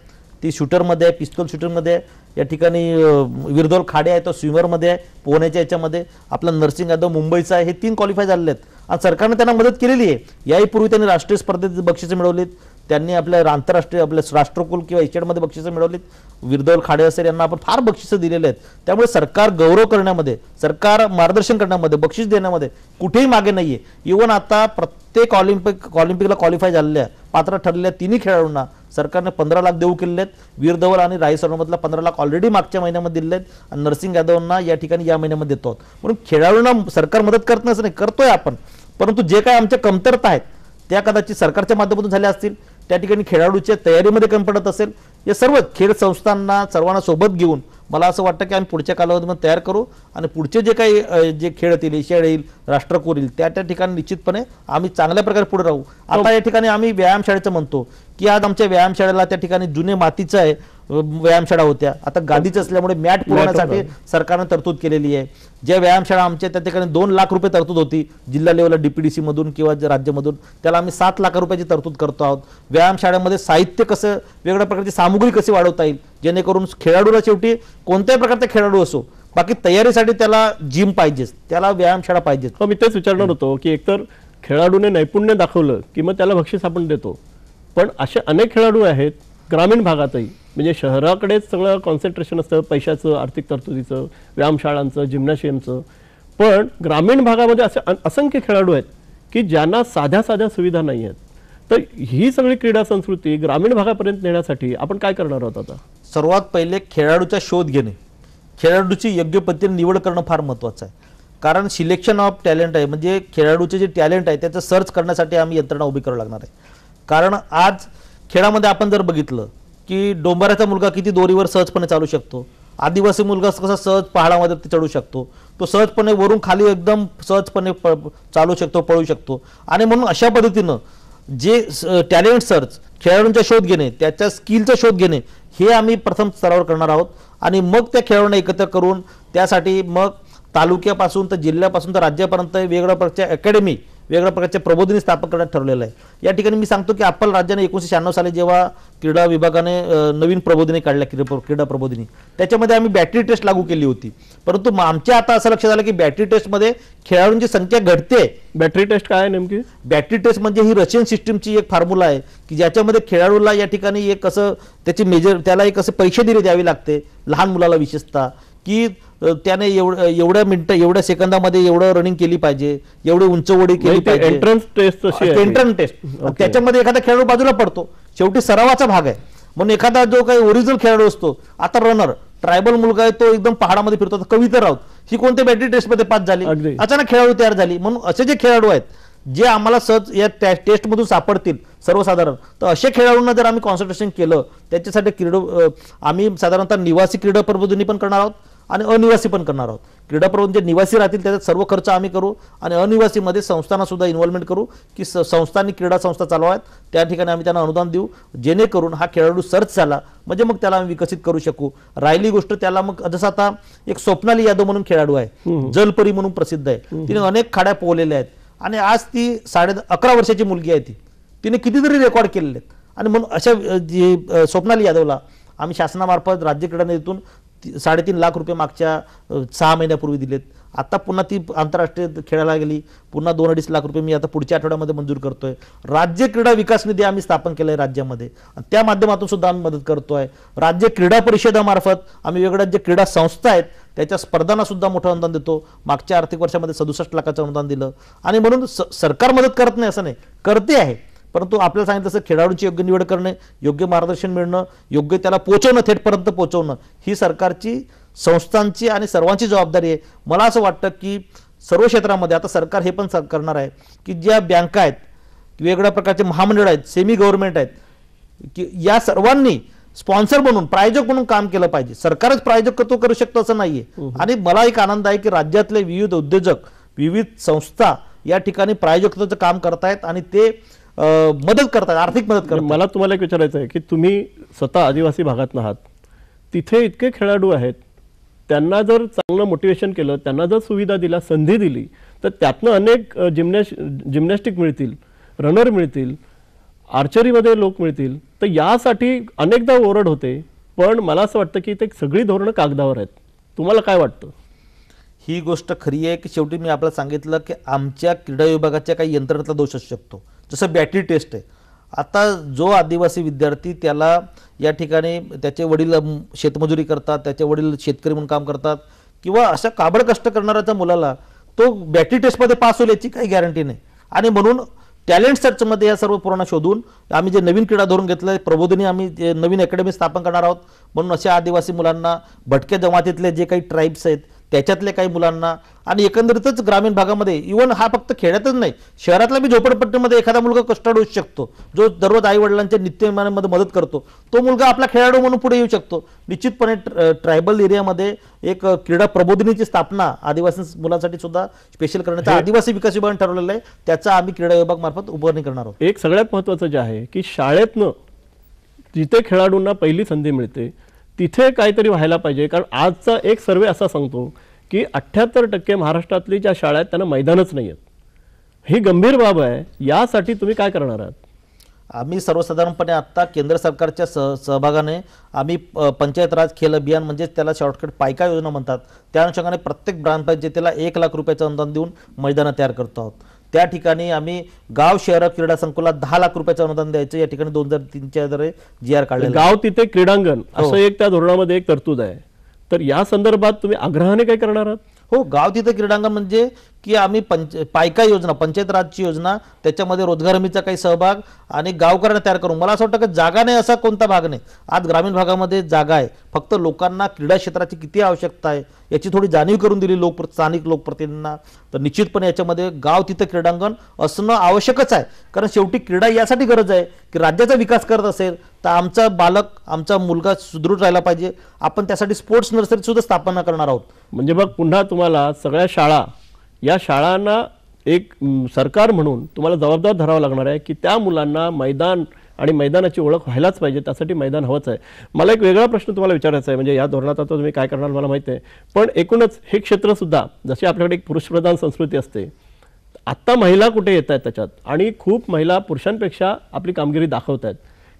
ती शूटरमध्ये आहे, पिस्तूल शूटरमध्ये आहे, या ठिकाणी विरदोल खाडे आहे तो स्विमरमध्ये आहे पोहण्याच्या याच्यामध्ये, आपला नरसिंग यादव मुंबईचा आहे, हे 3 क्वालिफाय झालेले आहेत आणि सरकारने त्यांना मदत केलेली आहे. याही पूर्वी त्यांनी राष्ट्रीय स्पर्धेत बक्षिसं मिळवलीत, त्यांनी आपल्या आंतरराष्ट्रीय आपल्या राष्ट्रकुल किंवा एशियाडमध्ये बक्षिसं मिळवलीत. विरदोल खाडे असेल यांना आपण फार बक्षिसं दिलेले आहेत. त्यामुळे सरकार गौरव करण्यामध्ये, सरकार मार्गदर्शन करण्यामध्ये, बक्षीस देण्यामध्ये कुठेही मागे नाहीये. इव्हन आता प्रत्येक ऑलिम्पिकला क्वालिफाय झालेल्या पात्र ठरलेल्या 3 खेळाडूंना सरकारने 15 लाख देऊ केलेले आहेत. वीर धवल आणि राही सरनोबतला 15 लाख ऑलरेडी मागच्या महिन्यामध्ये दिले आहेत आणि नरसिंग यादवांना या ठिकाणी या महिन्यामध्ये देतो आहोत. म्हणून खेळाडूंना सरकार मदत करत नसं नाही, करतोय आपण, परंतु जे काय आमच्या कमतरता आहेत त्या कदाचित सरकारच्या माध्यमातून झाल्या असतील, त्या ठिकाणी खेळाडूच्या तयारीमध्ये कमी पडत असेल, या सर्व खेळ संस्थांना सर्वांना सोबत घेऊन मला असं वाटतं की आम्ही पुढच्या कालावधीमध्ये तयार करू आणि पुढचे जे काही जे खेळ येतील, एशियाड येईल, राष्ट्रकुल येईल, त्या ठिकाणी निश्चितपणे आम्ही चांगल्या प्रकारे पुढे राहू. आता या ठिकाणी आम्ही व्यायामशाळेचं म्हणतो की आज आमच्या व्यायामशाळेला त्या ठिकाणी जुने मातीचं आहे व्यायामशाळा होत्या, आता गादीच असल्यामुळे मॅट पुरवण्यासाठी सरकारने तरतूद केलेली आहे. ज्या व्यायामशाळा आमच्या त्या ठिकाणी 2 लाख रुपये तरतूद होती जिल्हा लेवलला डीपीडीसी मधून किंवा राज्यामधून, त्याला आम्ही 7 लाख रुपयाची तरतूद करतो आहोत. व्यायामशाळेमध्ये साहित्य कसं, वेगवेगळ्या प्रकारची सामुग्री कशी वाढवता येईल जेणेकरून खेळाडूला शेवटी कोणत्याही प्रकारचा खेळाडू असो, बाकी तयारीसाठी त्याला जिम पाहिजेच, त्याला व्यायामशाळा पाहिजेच. मी तेच विचारणार होतो की एकतर खेळाडूने नैपुण्य दाखवलं की मग त्याला बक्षीस आपण देतो, पण असे अनेक खेळाडू आहेत ग्रामीण भागातही, म्हणजे शहराकडेच सगळं कॉन्सन्ट्रेशन असतं पैशाचं, आर्थिक तरतुदीचं, व्यायामशाळांचं, जिम्नॅशियमचं, पण ग्रामीण भागामध्ये असे असंख्य खेळाडू आहेत की ज्यांना साध्या साध्या सुविधा नाही आहेत. तर ही सगळी क्रीडा संस्कृती ग्रामीण भागापर्यंत नेण्यासाठी आपण काय करणार आहोत? आता सर्वात पहिले खेळाडूचा शोध घेणे, खेळाडूची योग्य पद्धतीने निवड करणं फार महत्त्वाचं आहे. कारण सिलेक्शन ऑफ टॅलेंट आहे, म्हणजे खेळाडूचे जे टॅलेंट आहे त्याचं सर्च करण्यासाठी आम्ही यंत्रणा उभी करावी लागणार आहे. कारण आज खेळामध्ये आपण जर बघितलं की डोंबराचा मुलगा किती दोरीवर सहजपणे चालू शकतो, आदिवासी मुलगा कसा सहज पहाडामध्ये चढू शकतो, तो सहजपणे वरून खाली एकदम सहजपणे चालू शकतो, पळू शकतो. आणि म्हणून अशा पद्धतीनं जे टॅलेंट सर्च, खेळाडूंचा शोध घेणे, त्याच्या स्किलचा शोध घेणे, हे आम्ही प्रथम स्तरावर करणार आहोत. आणि मग त्या खेळाडूंना एकत्र करून त्यासाठी मग तालुक्यापासून तर जिल्ह्यापासून तर राज्यापर्यंत वेगवेगळ्या प्रकारच्या अकॅडमी, वेगवेगळ्या प्रकारच्या प्रबोधिनी स्थापन करण्यात ठरलेलं आहे. या ठिकाणी मी सांगतो की आपल्या राज्याने 1996 साली जेव्हा क्रीडा विभागाने नवीन प्रबोधिनी काढल्या, क्रीडा प्रबोधिनी, त्याच्यामध्ये आम्ही बॅटरी टेस्ट लागू केली होती. परंतु आमच्या आता असं लक्षात आलं की बॅटरी टेस्टमध्ये खेळाडूंची संख्या घटते. बॅटरी टेस्ट काय आहे नेमकी? बॅटरी टेस्ट म्हणजे ही रशियन सिस्टीमची एक फॉर्म्युला आहे की ज्याच्यामध्ये खेळाडूला या ठिकाणी एक कसं त्याची त्याला एक असं परीक्षा दिली द्यावी लागते, लहान मुलाला विशेषतः, की त्याने एवढ्या मिनिटं, एवढ्या सेकंदामध्ये एवढं रनिंग केली पाहिजे, एवढी उंचवडी केली पाहिजे. एंट्रन्स टेस्ट एंट्रन्स टेस्ट, त्याच्यामध्ये एखादा खेळाडू बाजूला पडतो, शेवटी सरावाचा भाग आहे. म्हणून एखादा जो काही ओरिजिनल खेळाडू असतो, आता रनर ट्रायबल मुलगा आहे तो एकदम पहाडामध्ये फिरतो, कविता राऊत ही कोणत्या बॅटरी टेस्टमध्ये पास झाली, अचानक खेळाडू तयार झाली. म्हणून असे जे खेळाडू आहेत जे आम्हाला सहज या टेस्टमधून सापडतील सर्वसाधारण, तर अशा खेळाडूंना जर आम्ही कॉन्सन्ट्रेशन केलं, त्याच्यासाठी आम्ही साधारणतः निवासी क्रीडा प्रबोधिनी पण करणार आहोत आणि अनिवासी पण करणार आहोत. क्रीडा प्रबोधन जे निवासी राहतील त्याचा सर्व खर्च आम्ही करू आणि अनिवासीमध्ये संस्थांना सुद्धा इन्व्हॉल्वमेंट करू की संस्थांनी क्रीडा संस्था चालवाव्यात, त्या ठिकाणी आम्ही त्यांना अनुदान देऊ, जेणेकरून हा खेळाडू सर्च झाला म्हणजे मग त्याला आम्ही विकसित करू शकू. राहिली गोष्ट त्याला मग जसं आता एक स्वप्नाली यादव म्हणून खेळाडू आहे, जलपरी म्हणून प्रसिद्ध आहे, तिने अनेक खाड्या पोहलेल्या आहेत आणि आज ती 11.5 वर्षाची मुलगी आहे, तिने कितीतरी रेकॉर्ड केलेले आहेत. आणि म्हणून अशा जी स्वप्नाली यादवला आम्ही शासनामार्फत राज्य क्रीडा निधीतून 3.5 लाख रुपये मागच्या 6 महिन्यापूर्वी दिलेत. आता पुन्हा ती आंतरराष्ट्रीय खेळायला गेली, पुन्हा 2-2.5 लाख रुपये मी आता पुढच्या आठवड्यामध्ये मंजूर करतोय. राज्य क्रीडा विकास निधी आम्ही स्थापन केलाय राज्यामध्ये, त्या माध्यमातून सुद्धा आम्ही मदत करतोय. राज्य क्रीडा परिषदामार्फत आम्ही वेगवेगळ्या ज्या क्रीडा संस्था आहेत त्याच्या स्पर्धांना सुद्धा मोठं अनुदान देतो. मागच्या आर्थिक वर्षामध्ये 67 लाखाचं अनुदान दिलं. आणि म्हणून सरकार मदत करत नाही असं नाही, करते आहे, परंतु आपल्याला सांगितलं तसं खेळाडूंची योग्य निवड करणे, योग्य मार्गदर्शन मिळणं, योग्य त्याला पोहोचवणं, थेटपर्यंत पोहोचवणं, ही सरकारची, संस्थांची आणि सर्वांची जबाबदारी आहे. मला असं वाटतं की सर्व क्षेत्रामध्ये आता सरकार हे पण करणार आहे की ज्या बँका आहेत, वेगवेगळ्या प्रकारचे महामंडळ आहेत, सेमी गव्हर्नमेंट आहेत, की या सर्वांनी स्पॉन्सर म्हणून, प्रायोजक म्हणून काम केलं पाहिजे. सरकारच प्रायोजकत्व करू शकतं असं नाहीये. आणि मला एक आनंद आहे की राज्यातले विविध उद्योजक, विविध संस्था या ठिकाणी प्रायोजकत्वाचं काम करतायत आणि ते मदत करतात, आर्थिक मदत करतात. मला तुम्हाला एक विचारायचं आहे की तुम्ही स्वतः आदिवासी भागात आहात, तिथे इतके खेळाडू आहेत, त्यांना जर चांगलं मोटिवेशन केलं, त्यांना जर सुविधा दिल्या, संधी दिली, तर त्यातनं अनेक जिम्नॅस्टिक मिळतील, रनर मिळतील, आर्चरीमध्ये लोक मिळतील, तर यासाठी अनेकदा ओरड होते, पण मला असं वाटतं की ते सगळी धोरणं कागदावर आहेत. तुम्हाला काय वाटतं? ही गोष्ट खरी आहे की शेवटी मी आपल्याला सांगितलं की आमच्या क्रीडा विभागाच्या काही यंत्रणेतला दोष असू शकतो. जसं बॅटरी टेस्ट आहे. आता जो आदिवासी विद्यार्थी त्याला या ठिकाणी त्याचे वडील शेतमजुरी करतात, त्याचे वडील शेतकरी म्हणून काम करतात किंवा अशा काबड कष्ट करणाऱ्या मुलाला तो बॅटरी टेस्टमध्ये पास होईल याची काही गॅरंटी नाही. आणि म्हणून टॅलेंट सर्चमध्ये या सर्व पुराणा शोधून आम्ही जे नवीन क्रीडा धोरण घेतलं आहे, प्रबोधिनी आम्ही जे नवीन अकॅडमी स्थापन करणार आहोत. म्हणून अशा आदिवासी मुलांना, भटक्या जमातीतले जे काही ट्राईब्स आहेत त्याच्यातले काही मुलांना आणि एकंदरीतच ग्रामीण भागामध्ये, इव्हन हा फक्त खेड्यातच नाही, शहरातल्या बी झोपडपट्टीमध्ये एखादा मुलगा कष्टाळू होऊ शकतो, जो दररोज आई वडिलांच्या नित्यनेमामध्ये मदत करतो, तो मुलगा आपला खेळाडू म्हणून पुढे येऊ शकतो. निश्चितपणे ट्रायबल एरियामध्ये एक क्रीडा प्रबोधिनीची स्थापना आदिवासी मुलांसाठी सुद्धा स्पेशल करण्याचं आदिवासी विकास विभागाने ठरवलेलं आहे. त्याचा आम्ही क्रीडा विभाग मार्फत उभारणी करणार आहोत. एक सगळ्यात महत्त्वाचं जे आहे की शाळेतनं जिथे खेळाडूंना पहिली संधी मिळते तिथे काहीतरी व्हायला पाहिजे. कारण आजचा एक सर्वे असा सांगतो की 78% महाराष्ट्रातली ज्या शाळा आहेत त्यांना मैदानच नाही आहेत. ही गंभीर बाब आहे. यासाठी तुम्ही काय करणार आहात? आम्ही सर्वसाधारणपणे आत्ता केंद्र सरकारच्या सहभागाने आम्ही पंचायत राज खेल अभियान म्हणजे त्याला शॉर्टकट पायका योजना म्हणतात, त्या अनुषंगाने प्रत्येक ग्रामपंचायतीला 1 लाख रुपयाचं अनुदान देऊन मैदानं तयार करतो आहोत. त्या ठिकाणी आम्ही गाव शहर क्रीडा संकुलात 10 लाख रुपयाचं अनुदान द्यायचं या ठिकाणी 2003च्या आधारे GR काढले. गाव तिथे क्रीडांगण असं एक त्या धोरणामध्ये एक तरतूद आहे. तर या संदर्भात तुम्ही आग्रहाने काय करणार आहात? हो, गाव तिथे क्रीडांगण म्हणजे की आम्ही पायका योजना, पंचायत राजची योजना, त्याच्यामध्ये रोजगार हमीचा काही सहभाग आणि गावकऱ्यांना तयार करून, मला असं वाटतं की जागा नाही असा कोणता भाग नाही. आज ग्रामीण भागामध्ये जागा आहे, फक्त लोकांना क्रीडा क्षेत्राची किती आवश्यकता आहे याची थोडी जाणीव करून दिली स्थानिक लोकप्रतिनिधींना, तर निश्चितपणे याच्यामध्ये गाव तिथं क्रीडांगण असणं आवश्यकच आहे. कारण शेवटी क्रीडा यासाठी गरज आहे की राज्याचा विकास करत असेल तर आमचा बालक, आमचा मुलगा सुदृढ राहिला पाहिजे. आपण त्यासाठी स्पोर्ट्स नर्सरी सुद्धा स्थापना करणार आहोत. म्हणजे बघ, पुन्हा तुम्हाला सगळ्या शाळा, या शाळांना एक सरकार म्हणून तुम्हाला जबाबदार धरावं लागणार आहे की त्या मुलांना मैदान आणि मैदानाची ओळख व्हायलाच पाहिजे. त्यासाठी मैदान हवंच आहे. मला एक वेगळा प्रश्न तुम्हाला विचारायचा आहे. म्हणजे या धोरणात आता तुम्ही काय करणार मला माहिती आहे, पण एकूणच हे क्षेत्र सुद्धा, जशी आपल्याकडे एक पुरुषप्रधान संस्कृती असते, आत्ता महिला कुठे येत आहेत त्याच्यात, आणि खूप महिला पुरुषांपेक्षा आपली कामगिरी दाखवत आहेत.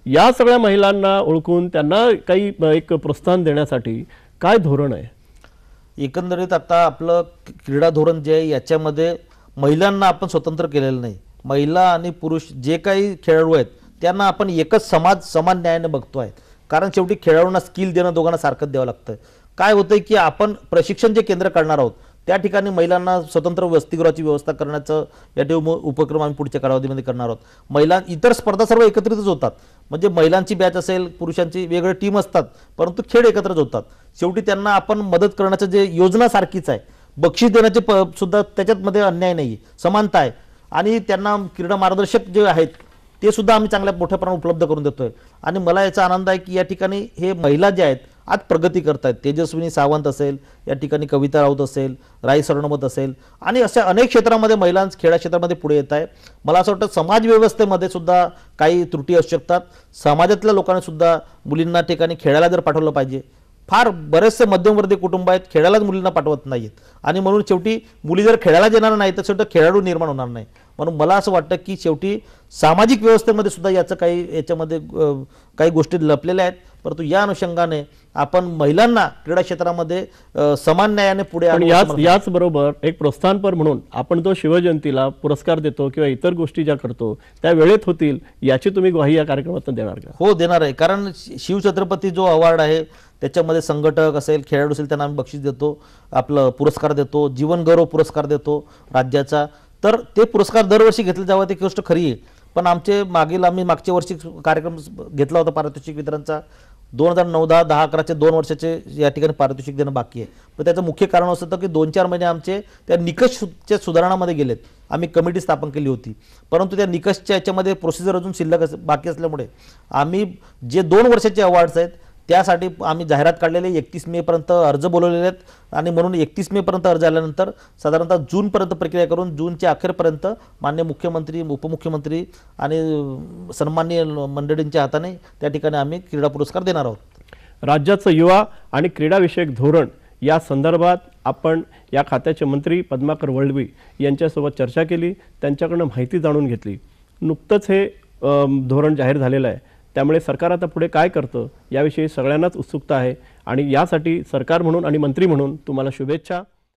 या सगळ्या महिलांना ओळखून त्यांना काही एक प्रोत्साहन देण्यासाठी काय धोरण आहे? एकंदरीत आता आपलं क्रीडा धोरण जे आहे याच्यामध्ये महिलांना आपण स्वतंत्र केलेलं नाही. महिला आणि पुरुष जे काही खेळाडू आहेत त्यांना आपण एकच समान न्यायाने बघतो आहे. कारण शेवटी खेळाडूंना स्किल देणं दोघांना सारखंच द्यावं लागतं. काय होतंय की आपण प्रशिक्षण जे केंद्र करणार आहोत त्या ठिकाणी महिलांना स्वतंत्र वसतिगृहाची व्यवस्था करण्याचं या उपक्रम आम्ही पुढच्या कालावधीमध्ये करणार आहोत. महिला इतर स्पर्धा सर्व एकत्रितच होतात. म्हणजे महिलांची बॅच असेल, पुरुषांची वेगळे टीम असतात, परंतु खेळ एकत्रच होतात. शेवटी त्यांना आपण मदत करण्याचं जे योजना सारखीच आहे. बक्षीस देण्याचे सुद्धा त्याच्यामध्ये अन्याय नाही, समानता आहे. आणि त्यांना क्रीडा मार्गदर्शक जे आहेत ते सुद्धा आम्ही चांगल्या मोठ्या प्रमाणात उपलब्ध करून देतोय. आणि मला याचा आनंद आहे की या ठिकाणी हे महिला जे आहेत आज प्रगती करत आहेत. तेजस्विनी सावंत असेल, या ठिकाणी कविता राऊत असेल, राई सरनोबत असेल, आणि अशा अनेक क्षेत्रामध्ये महिला खेळा क्षेत्रामध्ये पुढे येत आहे. मला असं वाटतं समाज व्यवस्थेमध्ये सुद्धा काही त्रुटी असू शकतात. समाजातल्या लोकांनी सुद्धा मुलींना ठिकाणी खेळायला जर पाठवलं पाहिजे. फार बरेचसे मध्यमवर्गीय कुटुंब आहेत, खेळायलाच मुलींना पाठवत नाहीत. आणि म्हणून शेवटी मुली जर खेळायला येणार नाही तर शेवटी खेळाडू निर्माण होणार नाही. म्हणून मला असं वाटतं की शेवटी सामाजिक व्यवस्थेमध्ये सुद्धा याचं याच्यामध्ये काही गोष्टी लपलेल्या आहेत. परंतु या अनुषंगाने आपण महिलांना क्रीडा क्षेत्रामध्ये समान न्यायाने पुढे याच बरोबर एक प्रोत्साहनपर म्हणून आपण जो शिवजयंतीला पुरस्कार देतो किंवा इतर गोष्टी ज्या करतो त्या वेळेत होतील याची तुम्ही ग्वाही या कार्यक्रमातून देणार का? हो, देणार आहे. कारण शिवछत्रपती जो अवॉर्ड आहे त्याच्यामध्ये संघटक असेल, खेळाडू असेल त्यांना आम्ही बक्षीस देतो, आपलं पुरस्कार देतो, जीवन गौरव पुरस्कार देतो राज्याचा. तर ते पुरस्कार दरवर्षी घेतले जावं ती गोष्ट खरी आहे. पण आम्ही मागच्या वर्षी कार्यक्रम घेतला होता पारितोषिक वितरणचा. 2009, 10, 11चे 2 वर्षाचे या ठिकाणी पारितोषिक देणं बाकी आहे. पण त्याचं मुख्य कारण असं होतं की 2-4 महिने आमचे त्या निकषच्या सुधारणामध्ये गेलेत. आम्ही कमिटी स्थापन केली होती, परंतु त्या निकषच्या याच्यामध्ये प्रोसिजर अजून शिल्लक बाकी असल्यामुळे आम्ही जे 2 वर्षाचे अवॉर्ड्स आहेत त्यासाठी आम्ही जाहिरात काढलेले 31 मे पर्यंत अर्ज बोलवलेले आहेत. आणि म्हणून 31 मे पर्यंत अर्ज आल्यानंतर साधारणतः जूनपर्यंत प्रक्रिया करून जूनच्या अखेरपर्यंत माननीय मुख्यमंत्री, उपमुख्यमंत्री आणि सन्माननीय मंडळींच्या हाताने त्या ठिकाणी आम्ही क्रीडा पुरस्कार देणार आहोत. राज्याचं युवा आणि क्रीडाविषयक धोरण या संदर्भात आपण या खात्याचे मंत्री पद्माकर वळवी यांच्यासोबत चर्चा केली, त्यांच्याकडून माहिती जाणून घेतली. नुकतंच हे धोरण जाहीर झालेलं आहे. त्यामुळे सरकार आता पुढे काय करतं याविषयी सगळ्यांनाच उत्सुकता आहे आणि यासाठी सरकार म्हणून आणि मंत्री म्हणून तुम्हाला शुभेच्छा.